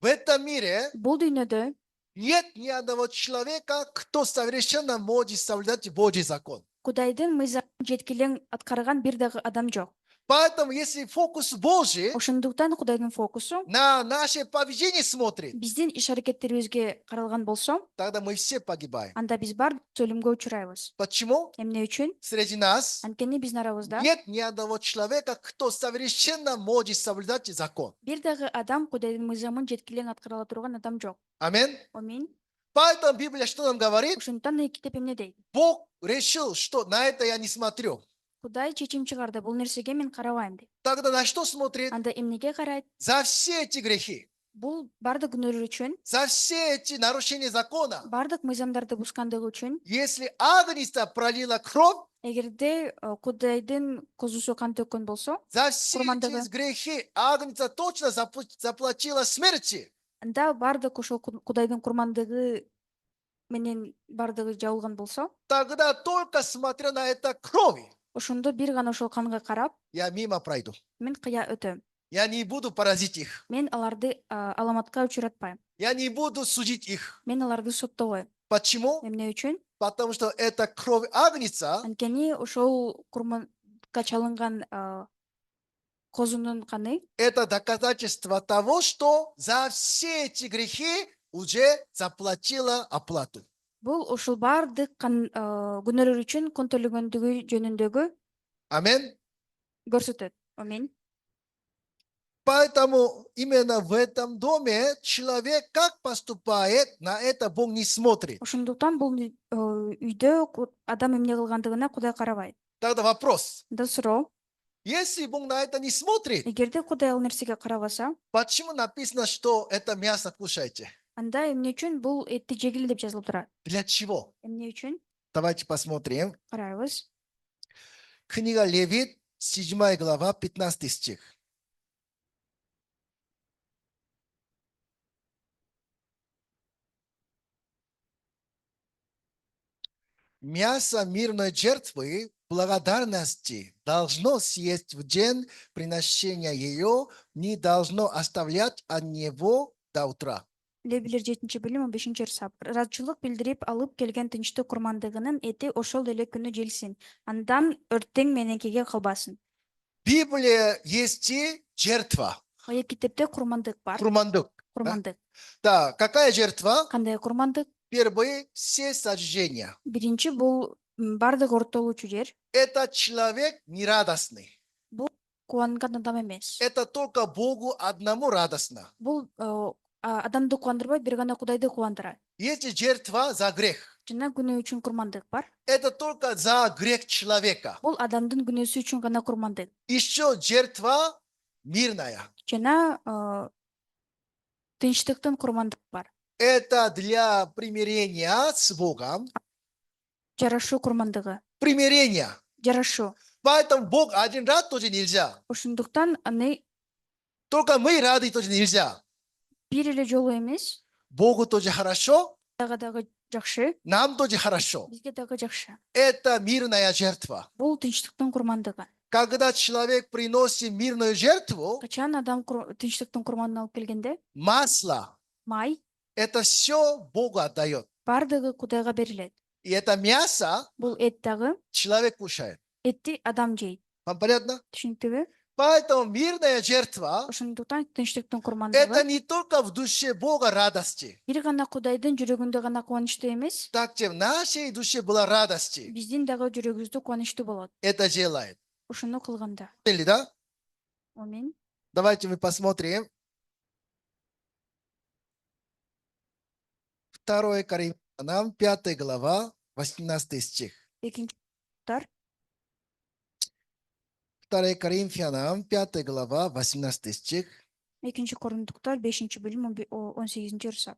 В этом мире Бул дүйнөдө нет ни одного человека, кто совершенно может соблюдать Божий закон. Кудайдын мыйзамын жеткилең аткарган бир дагы адам жок. Поэтому, если фокус Божий Ошондуктан Кудайдын фокусу на наше поведение смотрит, биздин иш-аракеттерибизге каралган болсо, тогда мы все погибаем. анда биз баардык өлүмгө учурайбыз. Почему? Эмне үчүн? Среди нас Анткени биздин арабызда нет ни одного человека, кто совершенно может соблюдать закон. бир дагы адам Кудайдын мыйзамын жеткилең аткара ала турган адам жок. Аминь. Амин. Поэтому Библия что нам говорит? Ошондуктан китеп эмне дейт? Бог решил, что на это я не смотрю. Кудай чечим чыгарды, бул нерсеге мен карабайм дейт. Тогда на что смотрит? Анда эмнеге карайт? За все эти грехи, Бул бардык күнөөлөр үчүн, за все эти нарушения закона. бардык мыйзамдарды бускандыгы үчүн, Если Агнца пролила кровь, эгерде Кудайдын козусу кан төккөн болсо, за все Курмандыгы. эти грехи Агнца точно заплатила смерти. анда бардык ошол Кудайдын курмандыгы менен бардыгы жабылган болсо, Тогда только смотря на это кровь, ошондо бир гана ошол канга карап, я мимо пройду. мен кыя өтөм. Я не буду поразить их. Мен аларды аламатка учуратпайм. Я не буду судить их. Мен аларды соттобойм. Почему? Эмне үчүн? Потому что это кровь Агнца, Анткени ошол курманга чалынган козунун каны это доказательство того, что за все эти грехи уже заплатила оплату. бул ошол бардык күнөөлөр үчүн кон төлөгөндүгү жөнүндөгү Аминь. көрсөтөт. Амин. Поэтому именно в этом доме человек как поступает, на это Бог не смотрит. Ошондуктан бул үйдө адам эмне кылгандыгына Кудай карабайт. Тогда вопрос. Да суроо, Если Бог на это не смотрит, эгерде Кудай ал нерсеге карабаса, почему написано, что это мясо кушайте? анда эмне үчүн бул этти жегиле деп жазылып турат? Для чего? Эмне үчүн? Давайте посмотрим. Карайбыз. Книга Левит, 7 глава, 15 стих. Мясо мирной жертвы благодарности должно съесть в день приношения ее, не должно оставлять от него до утра. Лебилер 7-бөлүм 15-сап. Ыраазычылык билдирип алып келген тынчтык курмандыгынын эти ошол эле күнү желсин. Андан өрттең мененкиге калбасын. Библия есть и жертва. Ая китепте курмандык бар. Курмандык. Курмандык. Да, какая жертва? Кандай курмандык? Первые все сожжения. Биринчи бул бардык ортолуучу жер. Это человек нерадостный. Бул кубанган адам эмес. Это только Богу одному радостно. Бул адамды кубандырбайт, бир гана Кудайды кубандырат. Есть жертва за грех. Жана күнөө үчүн курмандык бар. Это только за грех человека. Бул адамдын күнөөсү үчүн гана курмандык. Еще жертва мирная. Жана тынчтыктын курмандык бар. Это для примирения с Богом. Жарашуу курмандыгы. Примирение. Жарашуу. Поэтому Бог один раз тоже нельзя. Ошондуктан аны Только мы рады тоже нельзя. бир эле жолу эмес, Богу тоже хорошо, дагы жакшы, нам тоже хорошо. бизге дагы жакшы. Это мирная жертва. Бул тынчтыктын курмандыгы. Когда человек приносит мирную жертву, Качан адам тынчтыктын курманын алып келгенде, масло, май это все Богу отдает. бардыгы Кудайга берилет. И это мясо Бул эт дагы, человек кушает. этти адам жейт. Вам понятно? Түшүнүктүбү? Поэтому мирная жертва Ошондуктан тынчтыктын это курмандыгы не только в душе Бога радости. бир гана Кудайдын жүрөгүндө гана кубанычтуу эмес, Также в нашей душе была радости. биздин дагы жүрөгүбүздө кубанычтуу болот. Это делает. Ошону кылганда. Поняли, да? Амин. Давайте мы посмотрим. 2 Коринфянам, 5 глава, 18 стих. Экинчи Коринтуктар 2 Коринфянам, 5 глава, 18 стих. Экинчи Коринтуктар 5 бөлүм 18-ci.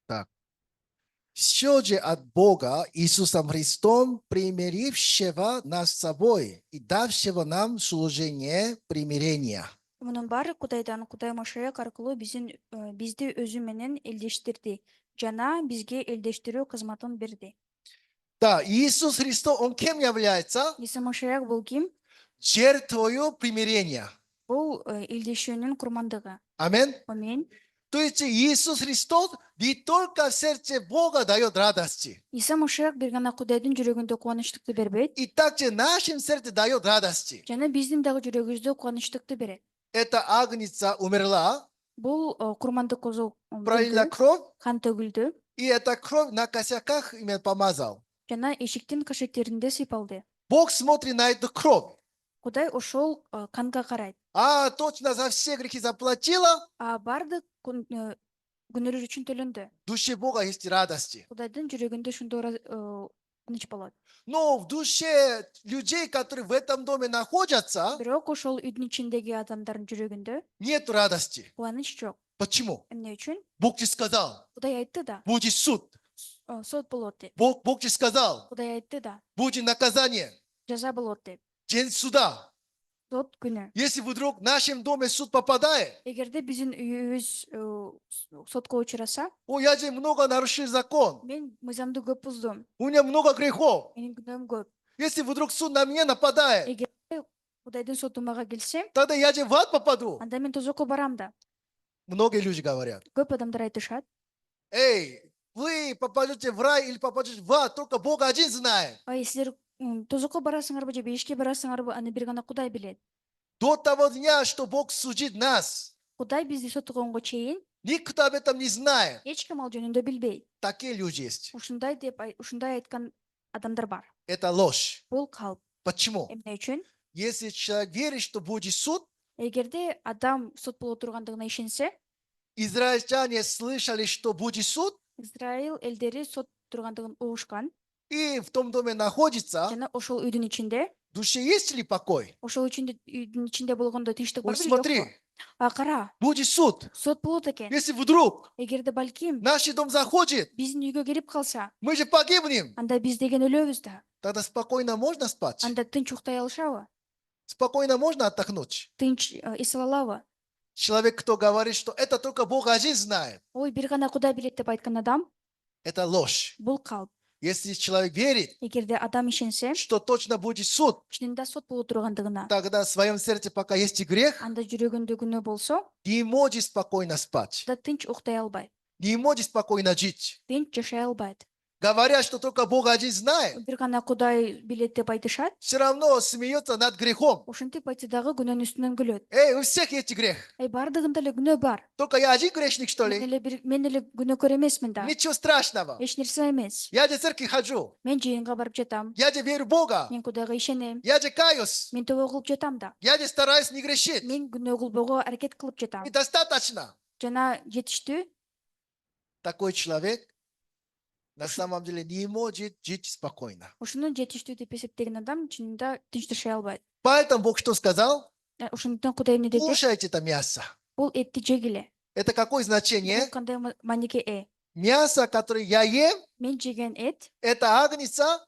Так. Все же от Бога Иисусом Христом, примирившего нас с собой и давшего нам служение примирения. Мунун баары Кудайдан, Кудай Машаяк аркылуу бизди өзү менен элдештирди жана бизге элдештирүү кызматын берди. Да, Иисус Христос, Он кем является? Иса Машаяк бул ким? Жертвою примирения. Бул элдешүүнүн курмандыгы. Амин. Амин. То есть Иисус Христос не только в сердце Бога дает радости, Иса Машаяк бир гана Кудайдын жүрөгүндө кубанычтыкты бербейт, и также нашим сердце дает радости. жана биздин дагы жүрөгүбүздө кубанычтыкты берет. Эта агнца умерла, Бул курмандык козу пролила кровь, кан төгүлдү и эта кровь на косяках именно помазал. жана эшиктин кашеттеринде сыйпалды. Бог смотрит на эту кровь. Кудай ошол канга карайт. Точно за все грехи заплатила. Бардык күнөөлөр үчүн төлөндү. В душе Бога есть радости. Кудайдын жүрөгүндө ошондой тынч болот. Но в душе людей, которые в этом доме находятся, Бирок ошол үйдүн ичиндеги адамдардын жүрөгүндө нет радости. кубаныч жок. Почему? Эмне үчүн? Бог же сказал, Кудай айтты да, будет суд. сот болот деп. Бог же сказал, Кудай айтты да, будет наказание. жаза болот деп. День суда. Сот күнү. Если вдруг в нашем доме суд попадает, Эгерде биздин үйүбүз сотко учураса, я же много нарушил закон. мен мыйзамды көп буздум. У меня много грехов. Менин күнөөм көп. Если вдруг суд на меня нападает, Эгерде Кудайдын соту мага келсе, тогда я же в ад попаду. анда мен тозокко барам да. Многие люди говорят, Көп адамдар айтышат. вы попадете в рай или попадете в ад, только Бог один знает. Силер тозокко барасыңарбы же бейишке барасыңарбы, аны бир гана Кудай билет. До того дня, что Бог судит нас, Кудай бизди соттогонго чейин никто об этом не знает. эч ким ал жөнүндө билбейт. Такие люди есть. Ушундай айткан адамдар бар. Это ложь. Бул калп. Почему? Эмне үчүн? Если человек верит, что будет суд, Эгерде адам сот боло тургандыгына ишенсе, израильтяне слышали, что будет суд, Израиль элдери сот тургандыгын угушкан и в том доме находится, жана ошол үйдүн ичинде, в душе есть ли покой? ошол үйдүн ичинде болгондо тынчтык Ой, барбы же смотри, жокпу? Кара, будет суд. сот болот экен. Если вдруг Эгерде балким в наш дом заходит, биздин үйгө кирип калса, мы же погибнем. анда биз деген өлөбүз да. Тогда спокойно можно спать? Анда тынч уктай алышабы? Спокойно можно отдохнуть? Тынч эс ала алабы? Человек, кто говорит, что это только Бог один знает, Ой, бир гана Кудай билет деп айткан адам, это ложь. бул калп. Если человек верит, Эгерде адам ишенсе, что точно будет суд, чынында сот боло тургандыгына, тогда в своем сердце пока есть и грех, анда жүрөгүндө күнөө болсо, не может спокойно спать, да тынч уктай албайт, не может спокойно жить. тынч жашай албайт. Говорят, что только Бог один знает, Бир гана Кудай билет деп айтышат, все равно смеется над грехом. ошентип айтса дагы күнөөнүн үстүнөн күлөт. У всех есть грех. Бардыгында эле күнөө бар. Только я один грешник, что ли? Мен эле күнөөкөр эмесмин да. Ничего страшного. Эч нерсе эмес. Я же в церковь хожу. Мен жыйынга барып жатам. Я же верю в Бога. Мен Кудайга ишенем. Я же каюсь. Мен тобо кылып жатам да. Я же стараюсь не грешить. Мен күнөө кылбоого аракет кылып жатам. И достаточно. Жана жетиштүү. Такой человек на самом деле не может жить спокойно. Ушуну жетиштүү деп эсептеген адам чынында тынч жашай албайт. Поэтому Бог что сказал? Ошондуктан Кудай эмне деди? Кушайте это мясо. Бул этти жегиле. Это какое значение? Бул кандай мааниге Мясо, которое я ем, Мен жеген эт, это агнца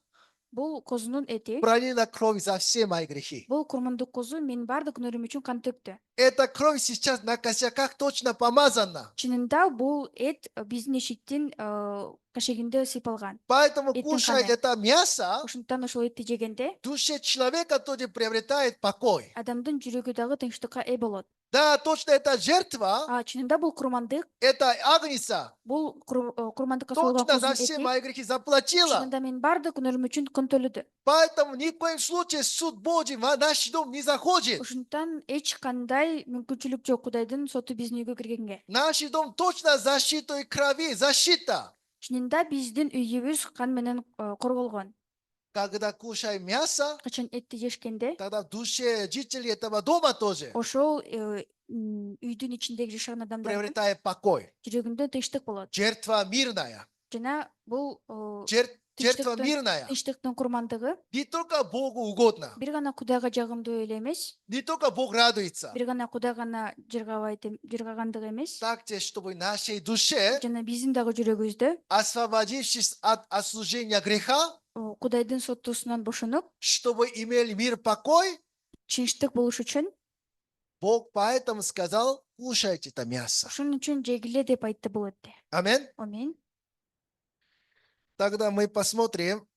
бул козунун эти. пролила кровь за все мои грехи. Бул курмандык козу менин бардык күнөөрүм үчүн кан төктү. Эта кровь сейчас на косяках точно помазана. Чынында бул эт биздин эшиктин кашегинде сыйпалган. Поэтому Эттин кушая каны. это мясо, Ошондуктан ошол этти жегенде в душе человека тоже приобретает покой. адамдын жүрөгү дагы тынчтыкка ээ болот. Да, точно эта жертва, Чынында бул курмандык, это агнца, бул курмандыкка союлган точно за козунун все эти. мои грехи заплатила. Чынында менин бардык күнөөрүм үчүн кын төлөдү. Поэтому ни в коем случае суд Божий в наш дом не заходит. Ошондуктан эч кандай мүмкүнчүлүк жок Кудайдын соту биздин үйгө киргенге. Наш дом точно защитой крови, защита. Чынында биздин үйүбүз кан менен корголгон. Когда кушаем мясо, Качан этти жешкенде, тогда в душе жителей этого дома тоже. ошол үйдүн ичиндеги жашаган адамдардын приобретая покой. жүрөгүндө тынчтык болот. Жертва мирная. Жана бул Жертва мирная. тынчтыктын курмандыгы Не только Богу угодно, бир гана Кудайга жагымдуу эле эмес, не только Бог радуется, бир гана Кудай гана жыргагандыгы эмес, также, чтобы нашей душе, жана биздин дагы жүрөгүбүздө освободившись от осуждения греха, Кудайдын соттуусунан бошонуп, чтобы имели мир, покой, тынчтык болуш үчүн, Бог поэтому сказал, кушайте это мясо. ошон үчүн жегиле деп айтты бул этти. Аминь. Аминь. Тогда мы посмотрим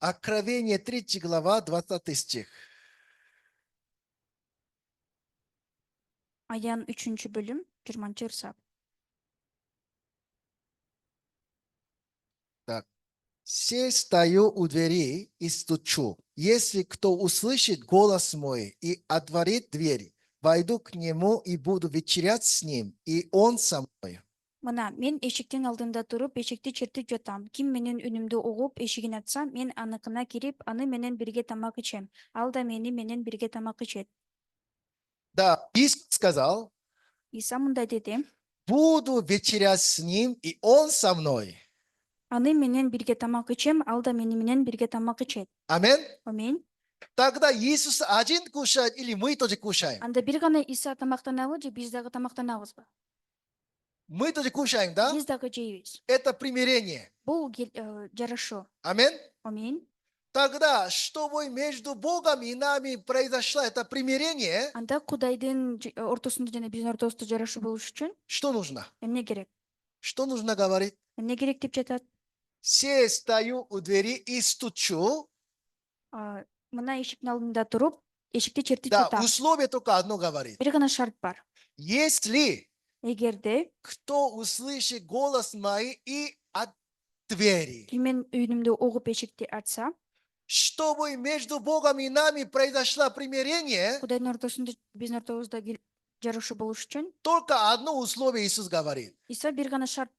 Откровение 3 глава, 20 стих. Аян 3 бөлүм 20 ырсап. Так. «Се стою у двери и стучу. Если кто услышит голос мой и отворит дверь, войду к нему и буду вечерять с ним, и он со мной». Мына мен эшиктин алдында туруп, эшикти чертип жатам. Ким менен үнүмдү угуп, эшигин ачса, мен аныкына кирип, аны менен бирге тамак ичем. Ал да мени менен бирге тамак ичет. Да, Иисус сказал, Иса мындай деди: буду вечерять с ним, и он со мной. аны менен бирге тамак ичем, ал да мени менен бирге тамак ичет. Аминь. Аминь. Тогда Иисус один кушает, или мы тоже кушаем? Анда бир гана Иса тамактанабы же биз дагы тамактанабызбы? Мы тоже кушаем, да? Биз дагы жейбиз. Это примирение. Бул жарашуу. Аминь. Аминь. Тогда, чтобы между Богом и нами произошло это примирение, Анда Кудайдын ортосунда жана биздин ортобузда жарашуу болуш үчүн что нужно? эмне керек? Что нужно говорить? Эмне керек деп жатат? Се стою у двери и стучу. Мына эшиктин алдында туруп, эшикти чертип Да, жатам. условие только одно говорит. Бир гана шарт бар. Если Эгерде кто услышит голос мой и от двери, ким мен үйүнүмдү угуп эшикти ачса, чтобы между Богом и нами произошло примирение, Кудайдын ортосунда биздин ортобузда жарашуу болуш үчүн только одно условие Иисус говорит. Иса бир гана шарт.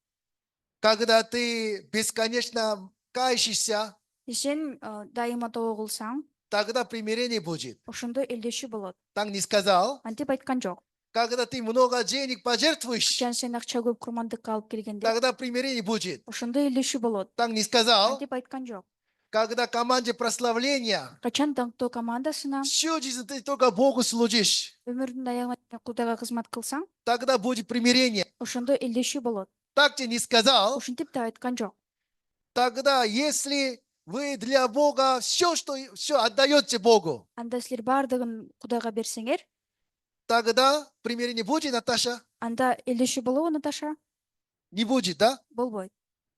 Когда ты бесконечно каешься, Сен дайыма тобо кылсаң, тогда примирение будет. ошондо элдешүү болот. Так не сказал. Антип айткан жок. Когда ты много денег пожертвуешь, Качан сен акча көп курмандыкка алып келгенде, тогда примирение будет. ошондо элдешүү болот. Так не сказал. Антип айткан жок. Когда команде прославления, Качан даңктоо командасына всю жизнь ты только Богу служишь, өмүрүңдүн аягына чейин Кудайга кызмат кылсаң, тогда будет примирение. ошондо элдешүү болот. Так ты не сказал. Ушинтип да айткан жок. Тогда, если вы для Бога все отдаете Богу, Анда силер баардыгын Кудайга берсеңер, тогда примирение будет, Наташа? анда элдешүү болобу, Наташа? Не будет, да? Болбойт.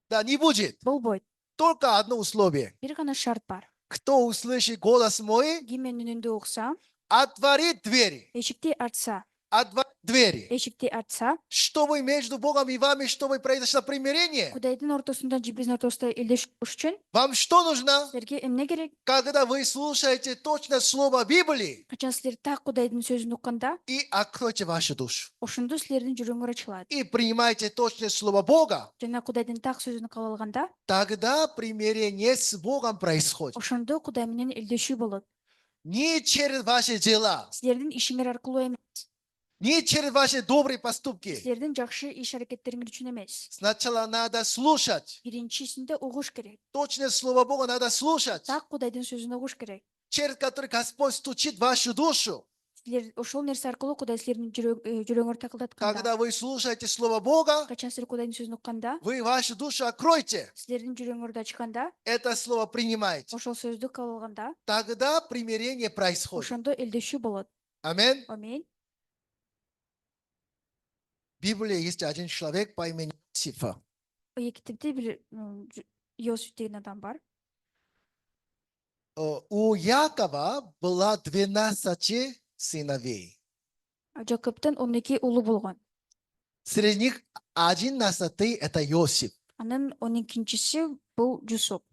Да, не будет. Болбойт. Только одно условие. Бир гана шарт бар. Кто услышит голос мой, Ким менин үнүмдү укса, отворит двери. эшикти ачса, Отворит двери. эшикти ачса, Чтобы между Богом и вами, чтобы произошло примирение. Кудайдын ортосунда же биздин ортобузда элдешүү болуш үчүн Вам что нужно? силерге эмне керек? Когда вы слушаете точно слово Библии Качан силер так Кудайдын сөзүн укканда, и откройте вашу душу. ошондо силердин жүрөгүңөр ачылат. И принимайте точное слово Бога. Жана Кудайдын так сөзүн кабыл алганда, Тогда примирение с Богом происходит. ошондо Кудай менен элдешүү болот. Не через ваши дела, Силердин ишиңер аркылуу эмес, не через ваши добрые поступки. силердин жакшы иш аракеттериңер үчүн эмес. Сначала надо слушать. Биринчисинде угуш керек. Точное слово Бога надо слушать, Так Кудайдын сөзүн угуш керек. через который Господь стучит в вашу душу. Силер ошол нерсе аркылуу Кудай силердин жүрөгүңөр такылдатканда, Когда вы слушаете слово Бога, качан силер Кудайдын сөзүн укканда, вы вашу душу откройте. силердин жүрөгүңөрдү ачканда, Это слово принимаете. ошол сөздү кабыл алганда, Тогда примирение происходит. ошондо элдешүү болот. Аминь. Аминь. В Библии есть один человек по имени Иосифа. Китепте бир Иосиф деген адам бар. У Якова было 12 сыновей. Жакоптон 12 улу болгон. Среди них 11 это Иосиф. Анын 12-си бул Жусуп.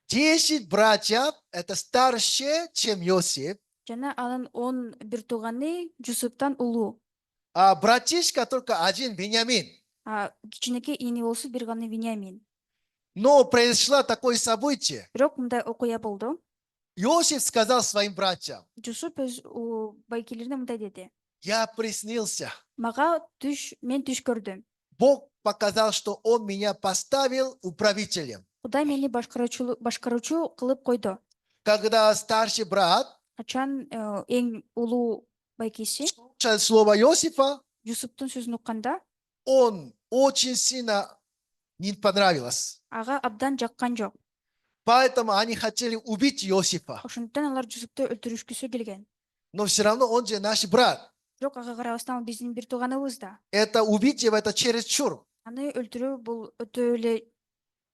10 братьев это старше, чем Иосиф. Жана анын 11 тууганы Жусуптан улуу. А братишка только один, Вениамин. Кичинекей ини болсо бир гана Вениамин. Но произошло такое событие. Бирок мындай окуя болду. Иосиф сказал своим братьям, Жусуп өз байкелерине мындай деди: я приснился. мен түш көрдүм. Бог показал, что он меня поставил управителем. Кудай мени башкаруучу кылып койду. Когда старший брат Качан эң улуу байкеси слушал слово Иосифа, Жусуптун сөзүн укканда он очень сильно не понравилось. ага абдан жаккан жок. Поэтому они хотели убить Иосифа. Ошондуктан алар Жусупту өлтүрүшкүсү келген. Но все равно он же наш брат. Бирок ага карабастан ал биздин бир тууганыбыз да. Это убить его, это чересчур. Аны өлтүрүү бул өтө эле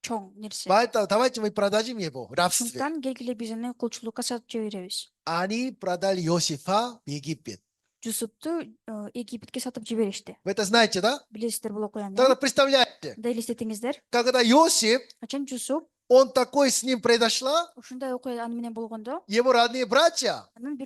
чоң нерсе. Поэтому давайте мы продадим его в рабстве. Ошондуктан келгиле биз аны кулчулукка сатып жиберебиз. Они продали Иосифа в Египет. Жусупту Египетке сатып жиберишти. Вы это знаете, да? Билесиздер бул окуяны. Тогда представляете, Да элестетиңиздер. когда Иосиф, Качан Жусуп он такой с ним произошла, ушундай окуя аны менен болгондо, его родные братья анын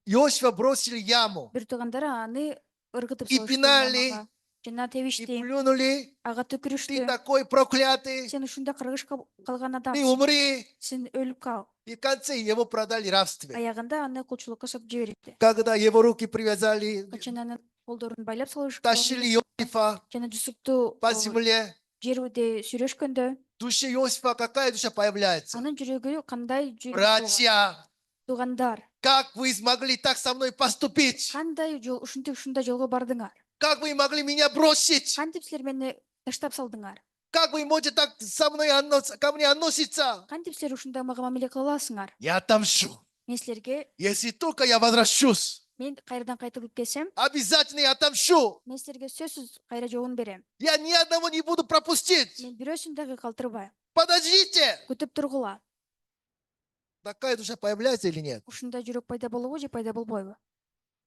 Иосифа бросили в яму бир туугандары аны ыргытып и салышты пинали, ямага. Жана и тебишти, плюнули. ага Ты төкүрүштү. такой проклятый, Сен ушундай кыргышка калган ты адамсың. умри. Сен өлүп кал. И в конце его продали в рабстве. Аягында аны кулчулукка сатып жиберишти. Когда его руки привязали, Качан анын колдорун байлап салышты. тащили Иосифа Жана Жусупту по земле, жерде сүрөшкөндө в душе Иосифа какая душа появляется? анын жүрөгү кандай жүрөк болгон? Братья, Туугандар, как вы смогли так со мной поступить? кандай жол ушундай жолго бардыңар? Как вы могли меня бросить? Кантип силер мени таштап салдыңар? Как вы можете так со мной ко мне относиться? Кантип силер ушундай мага мамиле кыла аласыңар? Я отомщу. Мен силерге Если только я возвращусь, мен кайрадан кайтып келсем, обязательно я отомщу. мен силерге сөзсүз кайра жообун берем. Я ни одного не буду пропустить. Мен бирөөсүн дагы калтырбайм. Подождите. Күтүп тургула. Такая душа появляется или нет? Ушундай жүрөк пайда болобу же пайда болбойбу?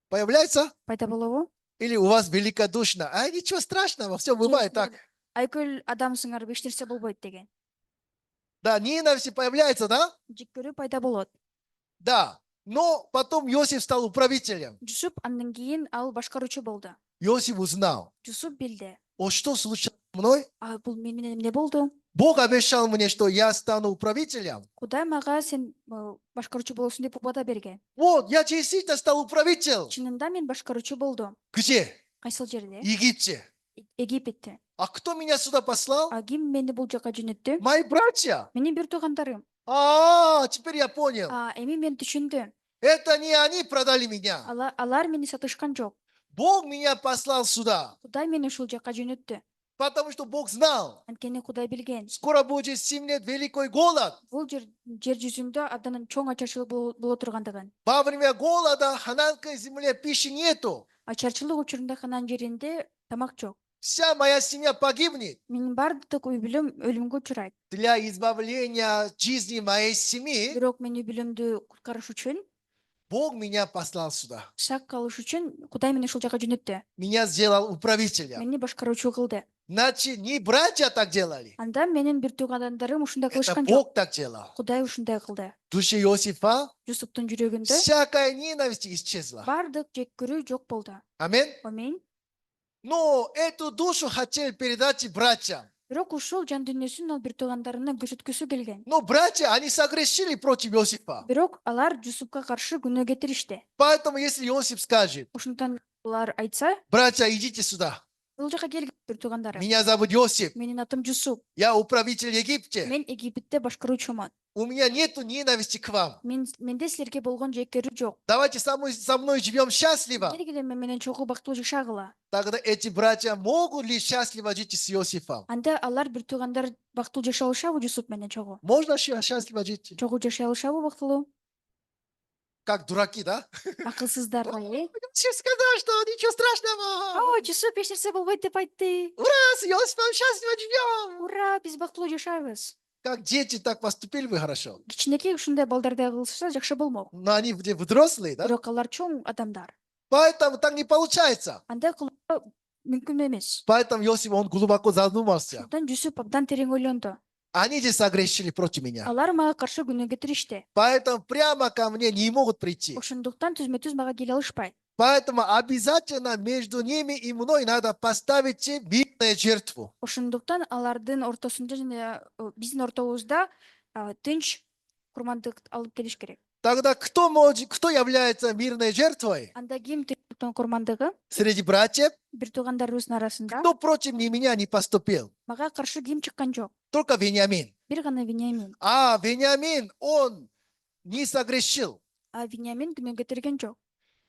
Появляется? Пайда болобу? Или у вас великодушно? А ничего страшного, все бывает так. Айкөл адамсыңар, эч нерсе болбойт деген. Да, ненависть появляется, да? Жек көрүү пайда болот. Да. Но потом Иосиф стал управителем. Жусуп андан кийин ал башкаруучу болду. Иосиф узнал. Жусуп билди. О, что случилось со мной? Бул мен менен эмне болду? Бог обещал мне, что я стану управителем. Кудай мага сен башкаруучу болосуң деп убада берген. Вот, я действительно стал управителем. Чынында мен башкаруучу болдум. Где? Кайсыл жерде? Египте. Египетте. А кто меня сюда послал? Ким мени бул жака жөнөттү? Мои братья. Менин бир туугандарым. Теперь я понял. Эми мен түшүндүм. Это не они продали меня. Алар мени сатышкан жок. Бог меня послал сюда. Кудай мени ушул жака жөнөттү. Потому что Бог знал. Анткени Кудай билген. Скоро будет 7 лет великий голод. Бул жер жүзүндө абдан чоң ачарчылык боло тургандыгын. Во время голода в хананской земле пищи нету. Ачарчылык учурунда Ханан жеринде тамак жок. Вся моя семья погибнет. Менин бардык үй бүлөм өлүмгө учурайт. Для избавления жизни моей семьи Бирок менин үй бүлөмдү куткарыш үчүн, Бог меня послал сюда. сак калыш үчүн Кудай мени ушул жака жөнөттү. Меня сделал управителем. Мени башкаруучу кылды. Значит, не братья так делали. Анда менин бир туугандарым ушундай Это кылышкан жок. Бог так делал. Кудай ушундай кылды. В душе Иосифа Жусуптун жүрөгүндө всякая ненависть исчезла. бардык жек көрүү жок болду. Аминь. Амин. Но эту душу хотели передать и братьям. Бирок ушул жан дүйнөсүн ал бир туугандарына көрсөткүсү келген. Но братья, они согрешили против Иосифа. Бирок алар Жусупка каршы күнөө кетиришти. Поэтому, если Иосиф скажет, Ошондуктан булар айтса, братья, идите сюда. бул жака келген бир туугандарым. Меня зовут Иосиф. Менин атым Жусуп. Я управитель Египте. Мен Египетте башкаруучумун. У меня нету ненависти к вам. Менде силерге болгон жек көрүү жок. Давайте со мной живем счастливо. Келгиле менен чогуу бактылуу жашагыла. Тогда эти братья могут ли счастливо жить с Иосифом? Анда алар бир туугандар бактылуу жашай алышабы Жусуп менен чогуу? Можно счастливо жить? Чогуу жашай алышабы бактылуу? Как дураки, да? Акылсыздар. Иосиф сказал, что ничего страшного. Жусуп эч нерсе болбойт деп айтты. Ура, с Иосифом счастливо живем. Ура, биз бактылуу жашайбыз. Как дети так поступили вы хорошо. Кичинекей ушундай балдардай кылышса жакшы болмок. Но они взрослые, да? Бирок алар чоң адамдар. Поэтому так не получается. Андай кылуу мүмкүн эмес. Поэтому Иосиф, он глубоко задумался. Ошондон Жусуп абдан терең ойлонду. Они же согрешили против меня. Алар мага каршы күнөө кетиришти. Поэтому прямо ко мне не могут прийти. Ошондуктан түзмө-түз мага келе алышпайт. Поэтому обязательно между ними и мной надо поставить мирную жертву. Ошондуктан алардын ортосунда жана биздин ортобузда тынч курмандык алып келиш керек. Тогда кто является мирной жертвой? Анда ким тынчтыктын курмандыгы? Среди братьев? Бир туугандарыбыздын арасында Кто против меня не поступил? мага каршы ким чыккан жок? Только Вениамин. Бир гана Вениамин. А Вениамин, он не согрешил. А Вениамин күнөө кетирген жок.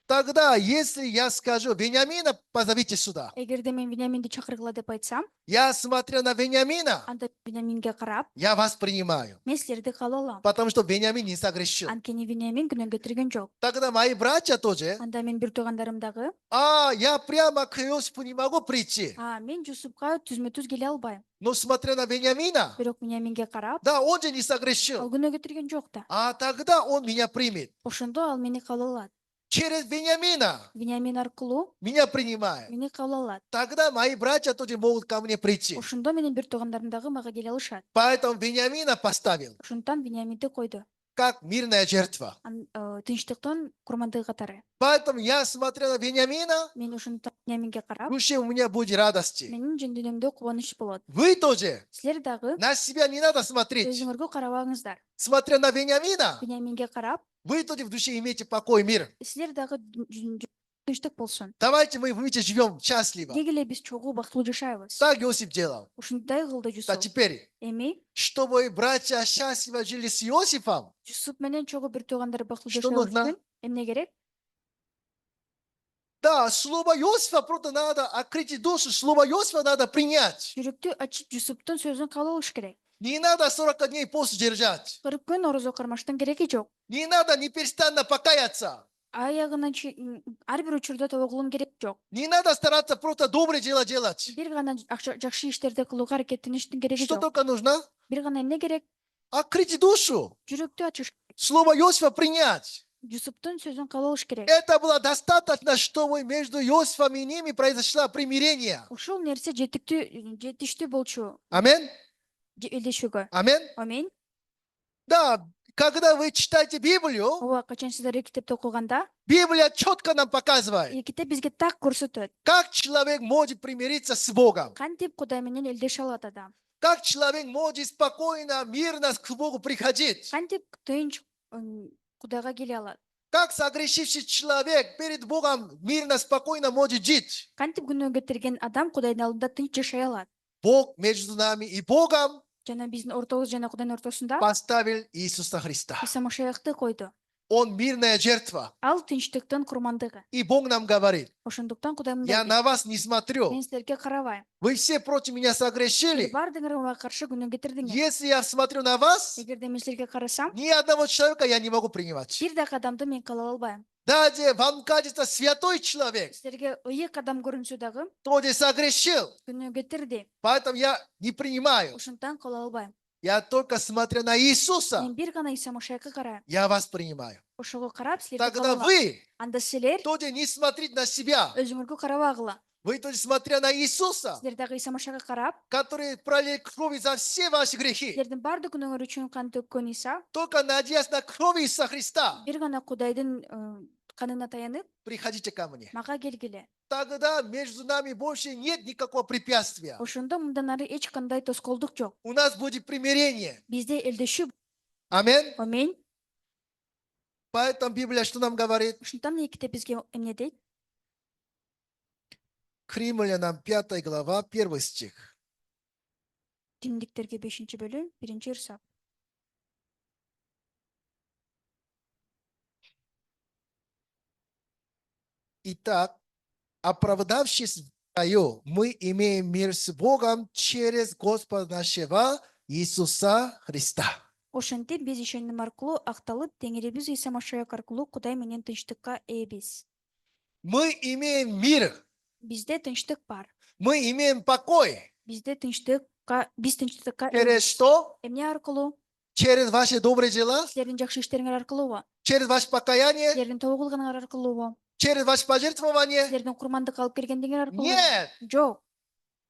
Тогда, если я скажу, Вениамина позовите сюда. Эгерде мен Вениаминди чакыргыла деп айтсам, Я смотрю на Вениамина, анда Вениаминге карап, я вас принимаю. мен силерди кабыл алам. Потому что Вениамин не согрешил. Анткени Вениамин күнөө кетирген жок. Тогда мои братья тоже. Анда мен бир туугандарым дагы, Я прямо к Иосифу не могу прийти. мен Жусупка түзмө түз келе албайм. Но смотря на Вениамина, Бирок Вениаминге карап, да, он же не ал согрешил. күнөө кетирген жок да. Тогда он меня примет. Ошондо ал мени кабыл алат. Через Вениамина Вениамин аркылуу меня принимает. мени кабыл алат. Тогда мои братья тоже могут ко мне прийти. Ошондо менин бир туугандарым дагы мага келе алышат. Поэтому Вениамина поставил Ошондуктан Вениаминди койду. как мирная жертва. Тынчтыктын курмандыгы катары. Поэтому я смотрел на Вениамина, Мен ошондуктан Вениаминге в карап, душе у меня будет радости. менин жөн дүйнөмдө кубаныч болот. Вы тоже Силер дагы на себя не надо смотреть. өзүңөргө карабаңыздар. Смотря на Вениамина, Вениаминге карап, вы тоже в душе имеете покой и мир. силер дагы тынчтык болсун. Давайте мы вместе живем счастливо. Деги эле биз чогуу бактылуу жашайбыз. Так Иосиф делал. Ушундай кылды А Жусуп. теперь, Эми чтобы братья счастливо жили с Иосифом, Жусуп менен чогуу бир туугандары бактылуу Что жашайбыз нужно? үчүн эмне керек? да, слово Иосифа просто надо открыть душу, слово Иосифа надо принять. Жүрөктү ачып Жусуптун сөзүн кабыл алыш керек. Не надо 40 дней пост держать. 40 күн орозо кармаштын кереги жок. Не надо неперестанно покаяться. Аягына ар бир учурда тобо кылуун керек жок. Не надо стараться просто доброе дело делать. Бир гана жакшы иштерди кылууга аракеттеништин кереги Что жок. только нужно? Бир гана эмне керек? Открыть душу. Жүрөктү ачыш. Слово Иосифа принять. Жусуптун сөзүн кабыл алыш керек. Это было достаточно, чтобы между Иосифом и ними произошло примирение. Ушул нерсе жетиштүү болчу Аминь. элдешүүгө. Аминь. Аминь. Да, когда вы читаете Библию, Ооба, качан сиздер китепти окуганда, Библия четко нам показывает, китеп бизге так көрсөтөт. как человек может примириться с Богом. Кантип Кудай менен элдеше алат адам. Как человек может спокойно, мирно к Богу приходить. Кантип тынч Кудайга келе алат. Как согрешивший человек перед Богом мирно, спокойно может жить. Кантип күнөө кетирген адам Кудайдын алдында тынч жашай алат. Бог между нами и Богом Жана биздин ортобуз жана Кудайдын ортосунда поставил Иисуса Христа. Иса Машаякты койду. Он мирная жертва. Ал тынчтыктын курмандыгы. И Бог нам говорит, Ошондуктан Кудай мындай я дейт, на вас не смотрю. мен силерге карабайм. Вы все против меня согрешили. Баардыгыңар мага каршы күнөө кетирдиңер. Если я смотрю на вас, Эгерде мен силерге карасам, ни одного человека я не могу принимать. бир дагы адамды мен кала албайм. Даже вам кажется святой человек, Силерге ыйык адам көрүнсө дагы тоже согрешил. күнөө кетирди. Поэтому я не принимаю. Ошондуктан кала албайм. Я только смотря на Иисуса, Мен бир гана Иса Машаякка карайм. я вас принимаю. Ошого карап силерге кала Тогда алам. вы Анда силер тоже не смотрите на себя. өзүңөргө карабагыла. Вы тоже смотря на Иисуса, Силер дагы Иса Машаякка карап, который пролил кровь за все ваши грехи. силердин баардык күнөөңөр үчүн кан төккөн Иса Только надеясь на кровь Иисуса Христа, бир гана Кудайдын канына таянып, приходите ко мне. мага келгиле. Тогда между нами больше нет никакого препятствия. Ошондо мындан ары эч кандай тоскоолдук жок. У нас будет примирение. Бизде элдешүү. Аминь. Аминь. Поэтому Библия что нам говорит? Ошондуктан китеп бизге эмне дейт? К Римлянам 5 глава, 1 стих. Римдиктерге 5-бөлүм, 1-ирсак. Итак, оправдавшись верою, мы имеем мир с Богом через Господа нашего Иисуса Христа. Ошентип биз ишеним аркылуу акталып, Теңирибиз Иса Машаяк аркылуу Кудай менен тынчтыкка ээбиз. Мы имеем мир, Бизде тынчтык бар. мы имеем покой. Биз тынчтыкка Через что? эмне аркылуу? Через ваши добрые дела, Силердин жакшы иштериңер аркылуубу? через ваше покаяние, Силердин тобо кылганыгар аркылуубу? через ваше пожертвование. Силердин курмандык алып келгендиңер аркылуу? Нет. Жок.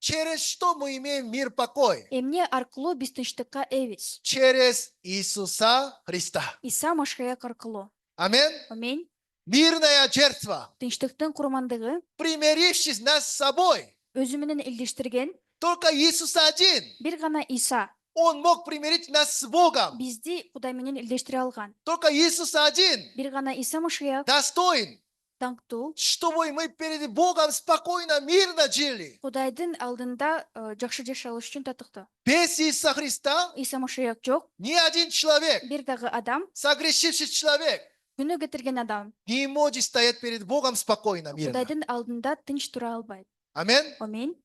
Через что мы имеем мир, покой? Эмне аркылуу биз тынчтыкка ээбиз? Через Иисуса Христа. Иса Машаяк аркылуу. Аминь. Аминь. Мирная жертва, Тынчтыктын курмандыгы примирившись нас с собой. өзү менен элдештирген Только Иисус один. бир гана Иса. Он мог примирить нас с Богом. Бизди Кудай менен илдештире алган. Только Иисус один Бир гана Иса Машиях достоин, даңктуу чтобы мы перед Богом спокойно, мирно жили. Кудайдын алдында жакшы жашаш үчүн татыктуу. Без Иисуса Христа Иса Машиях жок. ни один человек, Бир дагы адам, согрешивший человек, күнөө кетирген адам, не может стоять перед Богом спокойно, мирно. Кудайдын алдында тынч тура албайт. Амин. Амин.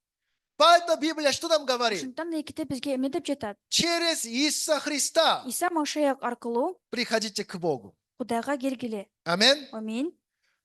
Поэтому Библия что нам говорит? Ушунтан китеп бизге эмне деп жатат? Через Иисуса Христа Иса Машиях аркылуу приходите к Богу. Кудайга келгиле. Амин. Амин.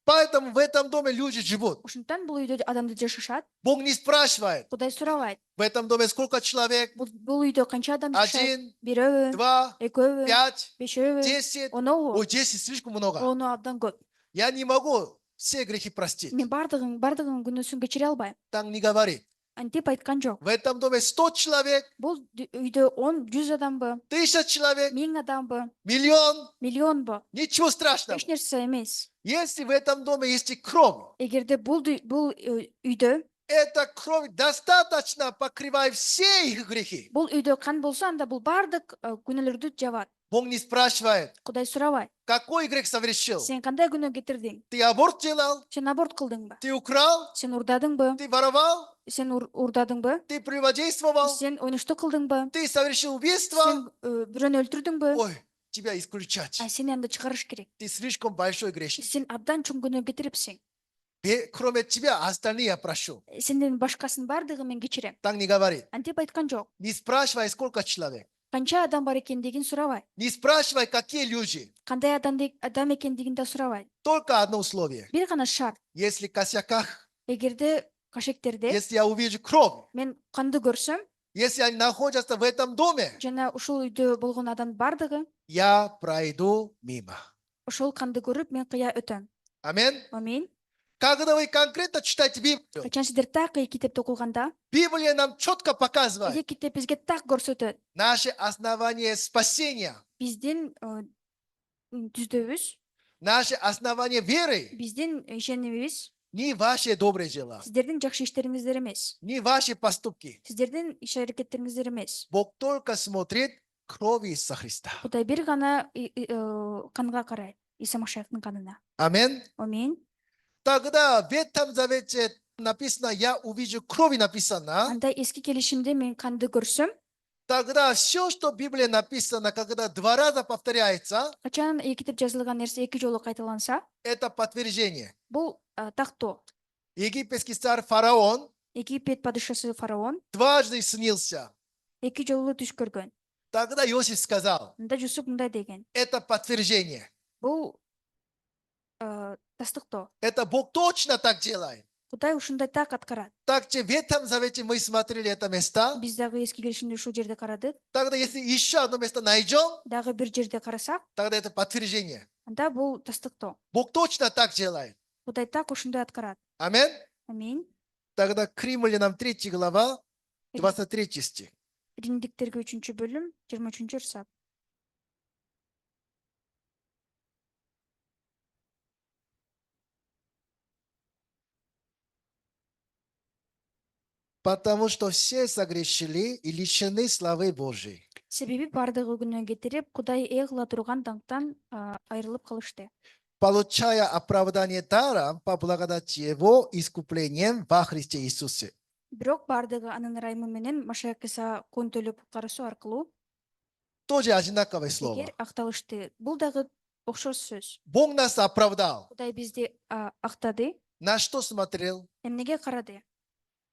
Поэтому в этом доме люди живут. Ушунтан бул үйдө адамды жашашат. Бог не спрашивает, Кудай сурабайт. в этом доме сколько человек? Бул үйдө канча адам жашайт? Один, Бирөбү, два, экөөбү, пять, бешөөбү, 10. онобу? Ой, 10 слишком много. Ону абдан көп. Я не могу все грехи простить. Мен бардыгын күнөөсүн кечире албайм. Так не говорит. Антип айткан жок. В этом доме 100 человек, Бул үйдө 100 адамбы, 1000 человек, 1000 адамбы, миллион. миллионбу? Ничего страшного. Эч нерсе эмес. Если в этом доме есть и кровь, Эгерде бул үйдө эта кровь достаточно покрывает все их грехи. бул үйдө кан болсо, анда бул бардык күнөөлөрдү жабат. Бог не спрашивает, Кудай сурабайт. какой грех совершил. Сен кандай күнөө кетирдиң? Ты аборт делал, Сен аборт кылдыңбы? ты украл, Сен урдадыңбы? ты воровал, Сен урдадыңбы? ты прелюбодействовал, Сен ойноштук кылдыңбы? ты совершил убийство. Сен бирөөнү өлтүрдүңбү? Ой, тебя исключать. Сени анда чыгарыш керек. Ты слишком большой грешник. Сен абдан чоң күнөө кетирипсиң. Кроме тебя, остальные я прошу. Сенден башкасын бардыгын мен кечирем. Так не говорит. Антип айткан жок. Не спрашивай, сколько человек. Канча адам бар экендигин сурабайт. Не спрашивай, какие люди. Кандай адам экендигин да сурабайт. Только одно условие. Бир гана шарт. Если в косяках, Эгерде кашектерде если я увижу кровь, мен канды көрсөм, если они находятся в этом доме, жана ушул үйдө болгон адам бардыгы, я пройду мимо. ошол канды көрүп мен кыя өтөм. Амин. Амин. Когда вы конкретно читаете Библию, Качан сиздер так китепти окуганда, Библия нам четко эки показывает китеп бизге так көрсөтөт. наше основание спасения, Биздин түздөөбүз, наше основание веры, биздин ишенимибиз не ваши добрые дела, сиздердин жакшы иштериңиздер эмес. не ваши поступки. Сиздердин иш аракеттериңиздер эмес. Бог только смотрит кровь Иисуса Христа. Кудай бир гана канга карайт. Иса Машиахтын канына. Амин. Амин. Тогда в Ветхом Завете написано, я увижу кровь написано. Анда эски келишимде мен канды көрсөм, Тогда все, что в Библии написано, когда 2 раза повторяется, качан китеп жазылган нерсе 2 жолу кайталанса, это подтверждение. бул тактоо. Египетский царь фараон Египет падышасы фараон дважды снился. 2 жолу түш көргөн. Тогда Иосиф сказал, Анда Жусуп мындай деген. это подтверждение. Бул тастыктоо. Это Бог точно так делает. Кудай ушундай так аткарат. Также в Ветхом Завете мы смотрели это место. Биз дагы эски келишимде ушул жерде карадык. Тогда если еще одно место найдем, Дагы бир жерде карасак, тогда это подтверждение. анда бул тастыктоо. Бог точно так делает. Кудай так ушундай аткарат. Амин. Амин. Тогда к Римлянам 3 глава, 23 стих. Римдиктерге 3 бөлүм, 23 сап. Потому что все согрешили и лишены славы Божией. Себеби бардыгы күнөө кетирип, Кудай кыла турган даңктан айрылып калышты. Получая оправдание даром по благодати Его искуплением во Христе Иисусе. Бирок бардыгы анын ырайымы менен Машиах Иса көн төлөп куткарышуу аркылуу Тоже одинаковое слово. эгер акталышты. Бул дагы окшош сөз. Бог нас оправдал. Кудай бизди актады, На что смотрел? эмнеге карады?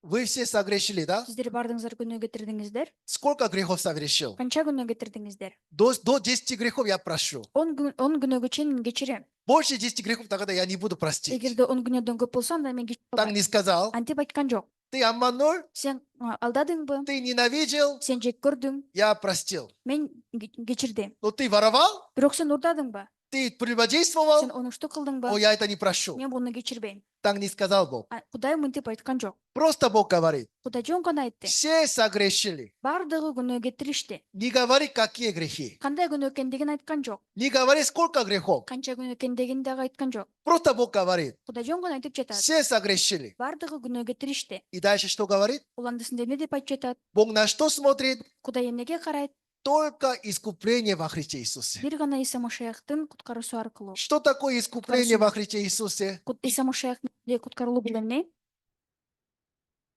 Вы все согрешили, да? Сиздер бардыгыңыздар күнөө кетирдиңиздер. Сколько грехов совершил? Канча күнөө кетирдиңиздер? До 10 грехов я прошу. 10 күнөөгө чейин кечирем. Больше 10 грехов тогда я не буду простить. Эгерде 10 күнөөдөн көп болсо, анда мен кечире Так албайм. не сказал. Антип айткан жок. Ты обманул, Сен алдадыңбы? ты ненавидел, Сен жек көрдүң? я простил. Мен кечирдим. Но ты воровал, Бирок сен урдадыңбы? ты сен прелюбодействовал, оны что кылдың ба? о, я это не прощу. Мен буну кечирбейм. Так не сказал Бог. Кудай мынтип айткан жок. Просто Бог говорит, Кудай жөн гана айтты. все согрешили. Бардыгы күнөө кетиришти. Не говори, какие грехи. Кандай күнөө экендигин айткан жок. Не говори, сколько грехов. Канча күнөө экендигин дагы айткан жок. Просто Бог говорит, Кудай жөн гана айтып жатат. все согрешили. Бардыгы күнөө кетиришти. И дальше что говорит? Ул андысында эмне деп айтып жатат? Бог на что смотрит? Кудай эмнеге карайт? Только искупление во Христе Иисусе. Бир гана Иса Машаяктын куткаруусу аркылуу. Что такое искупление во Христе Иисусе? Иса Машаяктын куткарылуу бул эмне?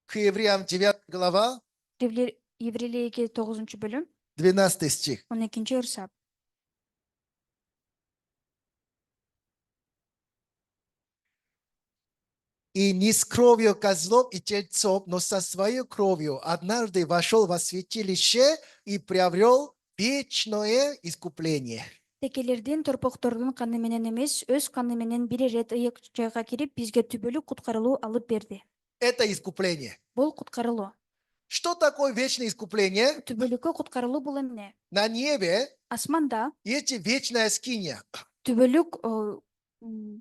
К Евреям 9 глава, Еврейлерге 9-бөлүм, 12 стих. 12-өрсап. И не с кровью козлов и тельцов, но со своей кровью однажды вошел во святилище и приобрел вечное искупление. Текелердин, торпоктордун каны менен эмес, өз каны менен бир ирет ыйык жайга кирип, бизге түбөлүк куткарылуу алып берди. Это искупление. Бул куткарылуу. Что такое вечное искупление? Түбөлүккө куткарылуу бул эмне? На небе Асманда есть вечная скиния. түбөлүк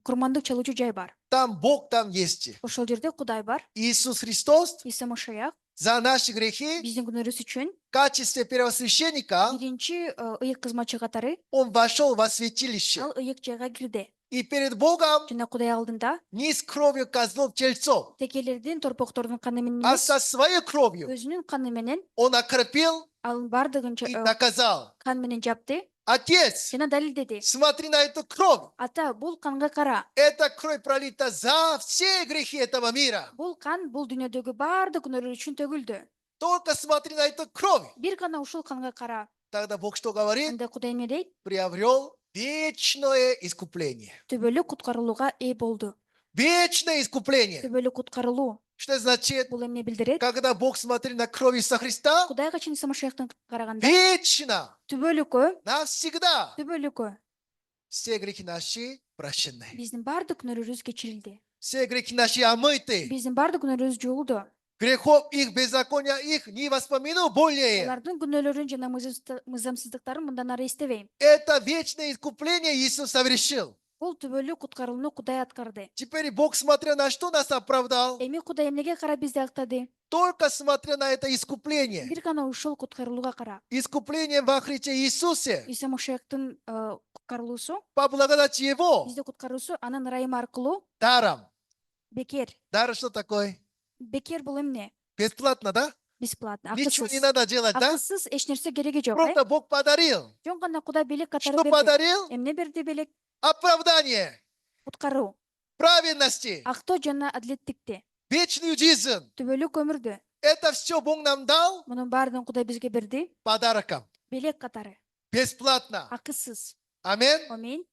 курмандык чалуучу жай бар. Там Бог там есть. Ошол жерде Кудай бар. Иисус Христос Иса Машаяк за наши грехи биздин күнөөбүз үчүн в качестве первосвященника биринчи ыйык кызматчы катары он вошел во святилище. ал ыйык жайга кирди. И перед Богом Жана Кудай алдында не с кровью козлов, тельцов, текелердин, торпоктордун каны менен а эмес, со своей кровью өзүнүн каны менен он окропил ал бардыгын и доказал. кан менен жапты Отец, жана далилдеди. смотри на эту кровь. Ата, бул канга кара. Эта кровь пролита за все грехи этого мира. Бул кан бул дүйнөдөгү бардык күнөөлөр үчүн төгүлдү. Только смотри на эту кровь. Бир гана ушул канга кара. Тогда Бог что говорит? Анда Кудай эмне дейт? Приобрел вечное искупление. Түбөлүк куткарылууга ээ болду. Вечное искупление. Түбөлүк куткарылуу. Что это значит? Бул эмне билдирет? Когда Бог смотрит на кровь Иисуса Христа, Кудайга чын Иса Машаяктан караганда вечно, түбөлүккө, навсегда түбөлүккө все грехи наши прощены. биздин бардык күнөөлөрүбүз кечирилди. Все грехи наши омыты. Биздин бардык күнөөлөрүбүз жуулду. Грехов их, беззакония их не воспомяну более. Алардын күнөөлөрүн жана мыйзамсыздыктарын мындан ары эстебейм. Это вечное искупление Иисус совершил. Бул түбөлүк куткарылууну Кудай аткарды. Теперь Бог, смотря на что нас оправдал, Эми Кудай эмнеге карап бизди актады? только смотря на это искупление. Бир гана ушул куткарылууга карап. Искупление во Христе Иисусе, Иса Машаяктын куткарылуусу, по благодати Его, бизди куткаруусу анын ырайымы аркылуу даром. бекер. Дар что такое? Бекер бул эмне? Бесплатно, да? Бесплатно, Ничего не акысыз. надо делать, да? Акысыз эч нерсе кереги жок, Просто Бог подарил. Жөн гана Кудай белек катары Что берди. подарил? Эмне берди белек? Оправдание, Куткаруу, праведности, актоо жана адилеттикти, вечную жизнь. түбөлүк өмүрдү. Это все Бог нам дал Мунун баарын Кудай бизге берди, подарком. белек катары, Бесплатно. акысыз. Аминь. Аминь.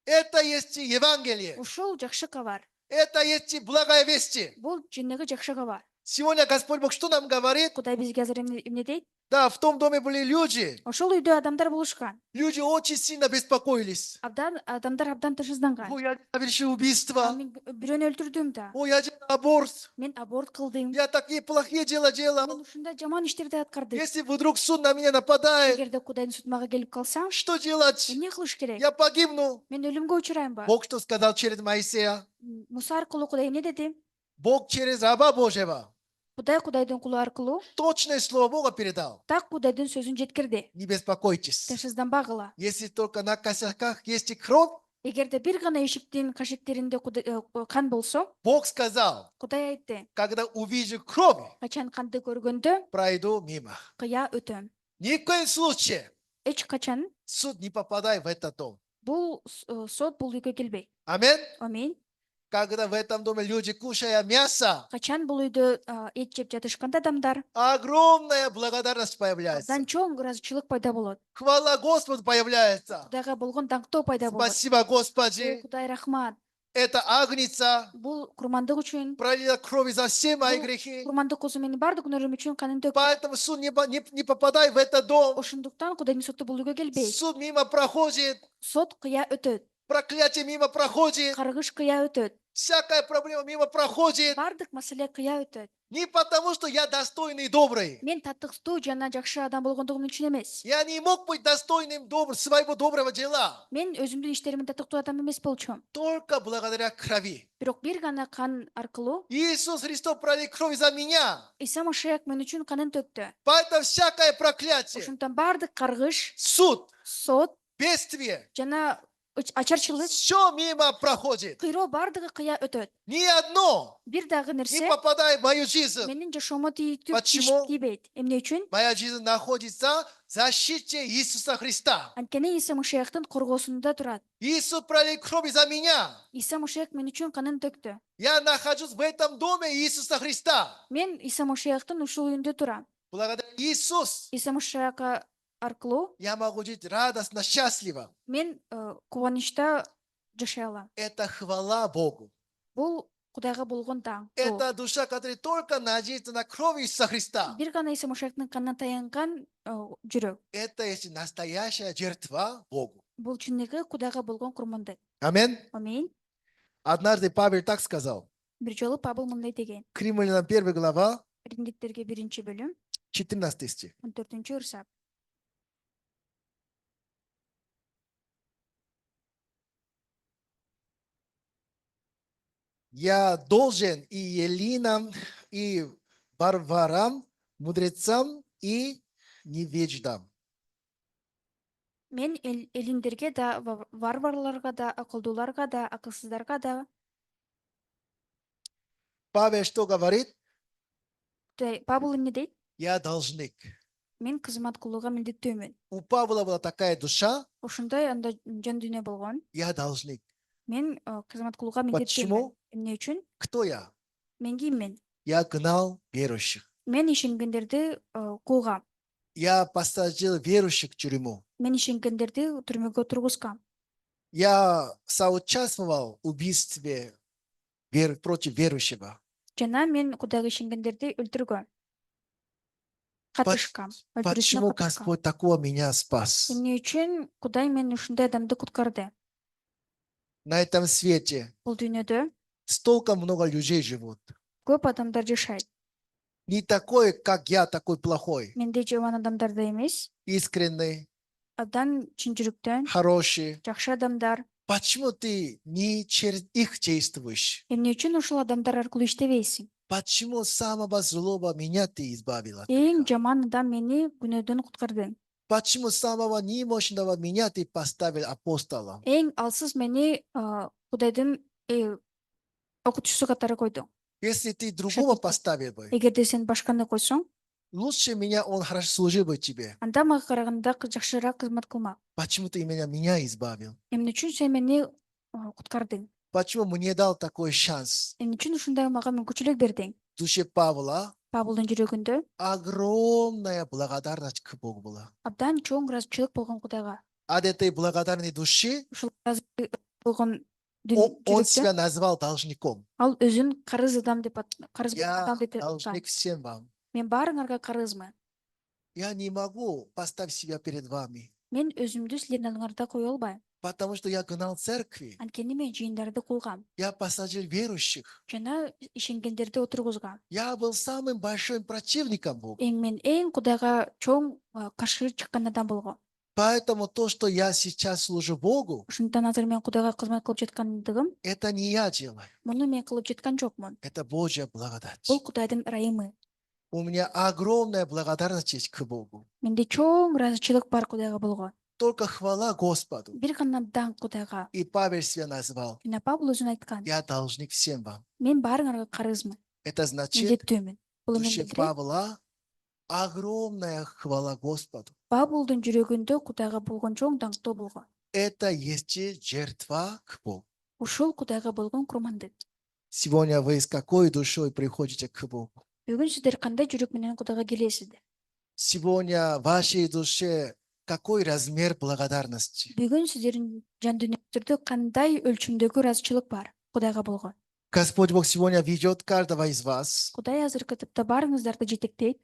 Это есть и Евангелие. Ушул жакшы кабар. Это есть и благая весть. Бул жөнүндөгү жакшы кабар. Сегодня Господь Бог что нам говорит? Кудай бизге азыр эмне дейт? Да, в том доме были люди. Ошол үйдө адамдар болушкан. Люди очень сильно беспокоились. Адамдар абдан тынчсызданган. Ой, я совершил убийство. Мен бирөөнү өлтүрдүм да. Ой, я делал аборт. Мен аборт кылдым. Я такие плохие дела Мен делал. ушундай жаман иштерди аткардым. Если вдруг суд на меня нападает, Эгерде Кудайдын суду мага келип калса, что делать? эмне кылыш керек? Я погибну. Мен өлүмгө учураймбы? Бог что сказал через Моисея? Муса аркылуу Кудай эмне деди? Бог через раба Божьего Кудай Кудайдын кулу аркылуу точное слово Бога передал. так Кудайдын сөзүн жеткирди. Не беспокойтесь. Тынчсызданбагыла. Если только на косяках есть и кровь, Эгерде бир гана эшиктин кашектеринде кан болсо, Бог сказал, Кудай айтты, когда увижу кровь, качан канды көргөндө пройду мимо. кыя өтөм. Ни в коем случае Эч качан суд не попадай в этот дом. бул сот бул үйгө келбейт. Аминь. Аминь. Когда в этом доме люди, кушая мясо, Качан бул үйдө эт жеп жатышканда адамдар огромная благодарность появляется. абдан чоң ыраазычылык пайда болот. Хвала Господу появляется. Кудайга болгон даңктоо пайда болот. Спасибо, Господи. Кудай рахмат. Это агнца Бул курмандык үчүн, пролила кровь за все мои бул грехи. курмандык козу менин бардык күнөөлөрүм үчүн канын төктү. Поэтому суд не попадай в этот дом. Ошондуктан Кудайдын соту бул үйгө келбейт. Суд мимо проходит. Сот кыя өтөт, Проклятие мимо проходит. каргыш кыя өтөт, Всякая проблема мимо проходит. бардык маселе кыя өтөт. Не потому, что я достойный и добрый. Мен татыктуу жана жакшы адам болгондугум үчүн эмес. Я не мог быть достойным своего доброго дела. Мен өзүмдүн иштеримин татыктуу адам эмес болчумун. Только благодаря крови. Бирок бир гана кан аркылуу Иисус Христос пролил кровь за меня. Иса Машаяк мен үчүн канын төктү. Поэтому всякое проклятие, Ошондон баардык каргыш, суд, сот бедствие, жана ачарчылык, все мимо проходит. кыйроо баардыгы кыя өтөт. Ни одно Бир дагы не нерсе попадает в мою жизнь. менин жашоомо Почему? тийбейт. Эмне үчүн? Моя жизнь находится в защите Иисуса Христа. Анткени Иса Машаяктын коргоосунда турат. Иисус пролил кровь за меня. Иса Машаяк мен үчүн канын төктү. Я нахожусь в этом доме Иисуса Христа. Мен Иса Машаяктын ушул үйүндө турам. Благодаря Иисусу Иса Машаяка аркылуу я могу жить радостно, счастливо. мен кубанычта жашай алам. Это хвала Богу. Бул Кудайга болгон даңк. Это душа, которая только надеется на кровь Иисуса Христа. Бир гана Иса Машаяктын канына таянган жүрөк. Это есть настоящая жертва Богу. Бул чыныгы Кудайга болгон курмандык. Аминь. Аминь. Однажды Павел так сказал. Бир жолу Павел мындай деген. К Римлянам 1 глава, Римдиктерге 1 бөлүм, 14 стих. 14 ырсап. Я должен и елинам, и варварам, мудрецам и невеждам. Мен элиндерге да, варварларга да, акылдууларга да, акылсыздарга да, Павел что говорит? Павел эмне дейт? Я должник. Мен кызмат кылууга милдеттүүмүн. У Павла была такая душа, Ошондой анда жан дүйнө болгон. я должник. Мен кызмат кылууга милдеттүүмүн. Почему? Эмне үчүн? Кто я? Мен киммин? Я гнал верующих. Мен ишенгендерди куугам. Я посадил верующих в тюрьму. Мен ишенгендерди түрмөгө тургузгам. Я соучаствовал в убийстве против верующего. Жана мен Кудайга ишенгендерди өлтүргөм. Катышкам. Почему Господь такого меня спас? Эмне үчүн Кудай мен ушундай адамды куткарды? На этом свете Бул дүйнөдө столько много людей живут. көп адамдар жашайт. Не такой, как я, такой плохой. Мендей жаман адамдар да эмес. Искренний, Абдан чын жүрүктөн, хороший. жакшы адамдар. Почему ты не через их действуешь? Эмне үчүн ушул адамдар аркылуу иштебейсиң? Почему самого злого меня ты избавил от Эң греха? жаман адам мени күнөөдөн куткарды. Почему самого немощного меня ты поставил апостолом? Эң алсыз мени Кудайдын окутуучусу катары койду. Если ты другого Шакирт. поставил бы, Эгерде сен башканы койсоң, лучше меня он хорошо служил бы тебе. анда мага караганда жакшыраак кызмат кылмак. Почему ты меня избавил? Эмне үчүн сен мени куткардың? Почему мне дал такой шанс? Эмне үчүн ушундай мага мүмкүнчүлүк бердиң? В душе Павла Павлдын жүрөгүндө огромная благодарность к Богу была. абдан чоң ыраазычылык болгон Кудайга. От этой благодарной души Ушул болгон он жүрөктөн себя назвал должником. ал өзүн карыз адам деп карыз Я адам деп должник всем вам. Мен баарыңарга карызмын. Я не могу поставить себя перед вами, Мен өзүмдү силердин алдыңарда кое албайм. потому что я гнал церкви. Анткени мен жыйындарды куугам Я посадил верующих. жана ишенгендерди отургузгам. Я был самым большим противником Бога. Мен эң Кудайга чоң каршы чыккан адам болгом. Поэтому то, что я сейчас служу Богу, Ошондон азыр мен Кудайга кызмат кылып жаткандыгым, это не я делаю. муну мен кылып жаткан жокмун. Это Божья благодать. Бул Кудайдын ырайымы. У меня огромная благодарность есть к Богу. Менде чоң ыраазычылык бар Кудайга болгон. Только хвала Господу. Бир гана даңк Кудайга. И Павел себя назвал. Жана Павел өзүн айткан. Я должник всем вам. Мен баарыңарга карызмын. Это значит, Милдеттүүмүн. Бул в эмне душе билдирет? Павла огромная хвала Господу. Павлдын жүрөгүндө Кудайга болгон чоң даңктоо болгон. Это есть жертва к Богу. Ушул Кудайга болгон курмандык. Сегодня вы с какой душой приходите к Богу? Бүгүн сиздер кандай жүрөк менен Кудайга келесиздер? Сегодня в вашей душе какой размер благодарности? Бүгүн сиздердин жан дүйнөңүздөрдө кандай өлчөмдөгү ыраазычылык бар Кудайга болгон? Господь Бог сегодня ведет каждого из вас. Кудай азыркы тапта баарыңыздарды жетектейт.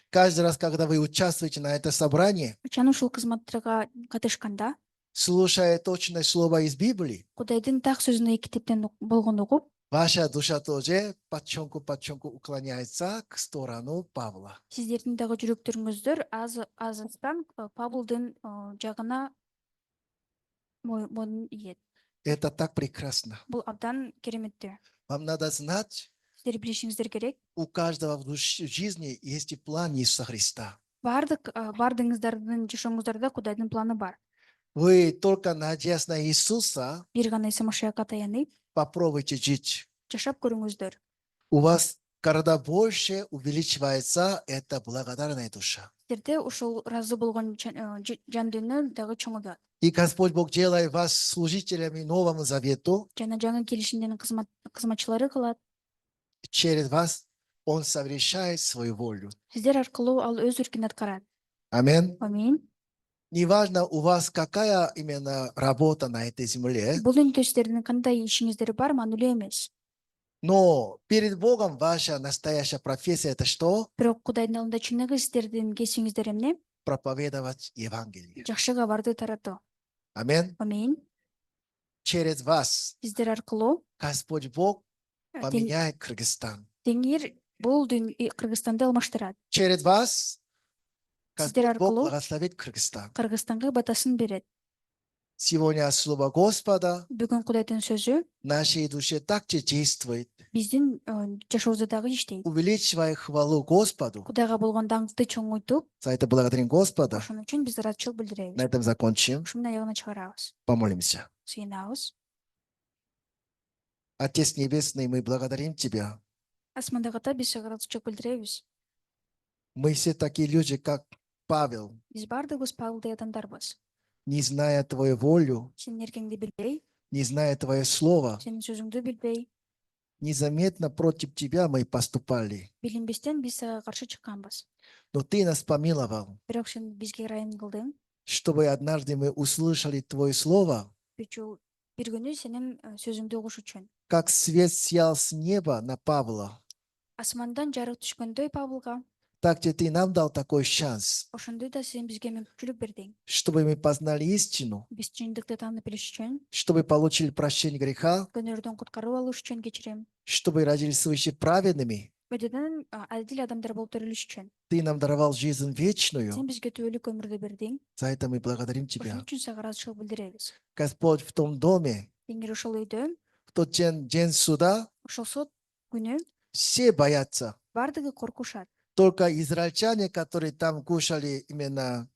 Каждый раз, когда вы участвуете на это собрании, Ачан ушул кызматтарга катышканда, слушая точное слово из Библии, Кудайдын так сөзүн китептен болгон угуп, Ваша душа тоже потихоньку уклоняется к сторону Павла. Сиздердин дагы жүрөктөрүңүздөр аздан Павлдын жагына мойнун ийет. Это так прекрасно. Бул абдан кереметтүү. Вам надо знать, Сиздер билишиңиздер керек. у каждого в жизни есть и план Иисуса Христа. Бардыгыңыздардын жашооңуздарда Кудайдын планы бар. Вы только надеясь на Иисуса, Бир гана Иса Машиякка таянып, попробуйте жить. жашап көрүңүздөр. У вас гораздо больше увеличивается эта благодарная душа. Сиздерде ушул ыраазы болгон жан дүйнө дагы чоңойот. И Господь Бог делает вас служителями Новому Завету. Жана жаңы келишимдин кызматчылары кылат. Через вас Он совершает свою волю. Сиздер аркылуу ал өз эркин аткарат. Аминь. Аминь. Неважно у вас какая именно работа на этой земле, Бул үнтө сиздердин кандай ишиңиздер бар, маанилүү эмес. но перед Богом ваша настоящая профессия это что? Бирок Кудайдын алдында чыныгы сиздердин кесибиңиздер эмне? Проповедовать Евангелие. Жакшы кабарды таратуу. Аминь. Аминь. Через вас Сиздер аркылуу Господь Бог тең- поменяет Кыргызстан. Теңир бул Кыргызстанды алмаштырат. Через вас Сиздер Господь Бог аркылуу благословит Кыргызстан. Кыргызстанга батасын берет. Сегодня Слово Господа Бүгүн Кудайдын сөзү в нашей душе также действует, биздин жашообузда дагы иштейт. увеличивая хвалу Господу. Кудайга болгон даңкты чоңойтуп, За это благодарим Господа. ошон үчүн биз ыраазычылык билдиребиз. На этом закончим. Ушунун аягына чыгарабыз. Помолимся. Сыйынабыз. Отец Небесный, мы благодарим Тебя. Асмандагы Ата, биз сага ыраазычылык билдиребиз. Мы все такие люди, как Павел, Биз баардыгыбыз Павылдай адамдарбыз. не зная Твою волю, Сенин эркеңди билбей, не зная Твое Слово, сенин сөзүңдү билбей, незаметно против Тебя мы поступали. билинбестен биз сага каршы чыкканбыз. Но Ты нас помиловал, Бирок сен бизге ырайым кылдың. чтобы однажды мы услышали Твое Слово, Бир күнү сенин сөзүңдү угуш үчүн. как свет сиял с неба на Павла. Асмандан жарык түшкөндөй Павылга, Так Ты нам дал такой шанс, ошондой да сен бизге мүмкүнчүлүк бердиң. чтобы мы познали истину, Биз чындыкты таанып билиш үчүн, чтобы получили прощение греха, күнөөрдөн куткарып алыш үчүн, кечирим, чтобы родились свыше праведными. өйдөдөн адил адамдар болуп төрүлүш үчүн. Ты нам даровал жизнь Сен вечную. бизге түбөлүк өмүрдү бердиң. За это мы благодарим Ошон Тебя. үчүн сага ыраазычылык билдиребиз. Господь, в том доме, Теңир ошол өйдө, в тот день суда, ошол сот күнү все боятся. баардыгы коркушат. Только израильтяне, которые там кушали именно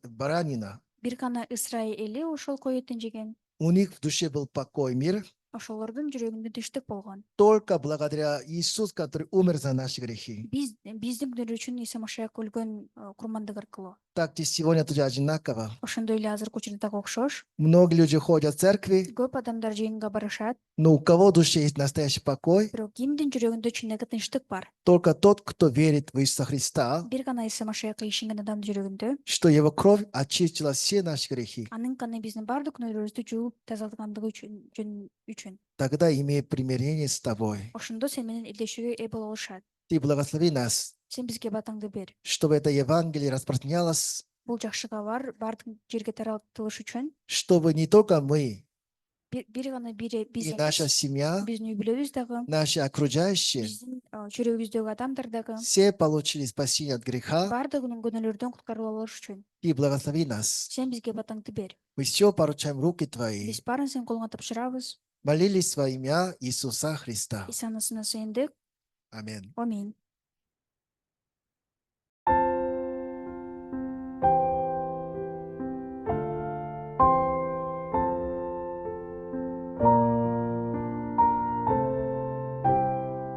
баранина, Бир гана Исраил эли ошол кой этин жеген. у них в душе был покой, мир. Ошолордун жүрөгүндө тынчтык болгон. Только благодаря Иисусу, который умер за наши грехи. Биздин күнөр үчүн Иса Машаяк өлгөн курмандык аркылуу. Так и сегодня тоже одинаково. Ошондой эле азыркы учурда дагы окшош. Многие люди ходят в церкви, Көп адамдар жыйынга барышат, но у кого в душе есть настоящий покой? бирок кимдин жүрөгүндө чындыгы тынчтык бар. Только тот, кто верит в Иисуса Христа, Бир гана Иса Машаякка ишенген адамдын жүрөгүндө что Его кровь очистила все наши грехи. анын каны биздин баардык күнөөлөрүбүздү жууп тазалагандыгы үчүн. Тогда имея примирение с Тобой. Ошондо сен менен элдешүүгө ээ боло алышат. Ты благослови нас, Сен бизге батаңды бер. чтобы это Евангелие распространялось, Бул жакшы кабар баардык жерге таратылыш үчүн чтобы не только мы, бир гана биз и наша семья, биздин үй бүлөбүз дагы, наши окружающие, биздин чөрөгүбүздөгү адамдар дагы все получили спасение от греха. баардыгынын күнөөлөрдөн куткарылып алыш үчүн Ты благослови нас. сен бизге батаңды бер. Мы все поручаем в руки Твои. Биз баарын сен колуңа тапшырабыз. Молились во имя Иисуса Христа. Исанын ысына сыйындык. Аминь. Аминь.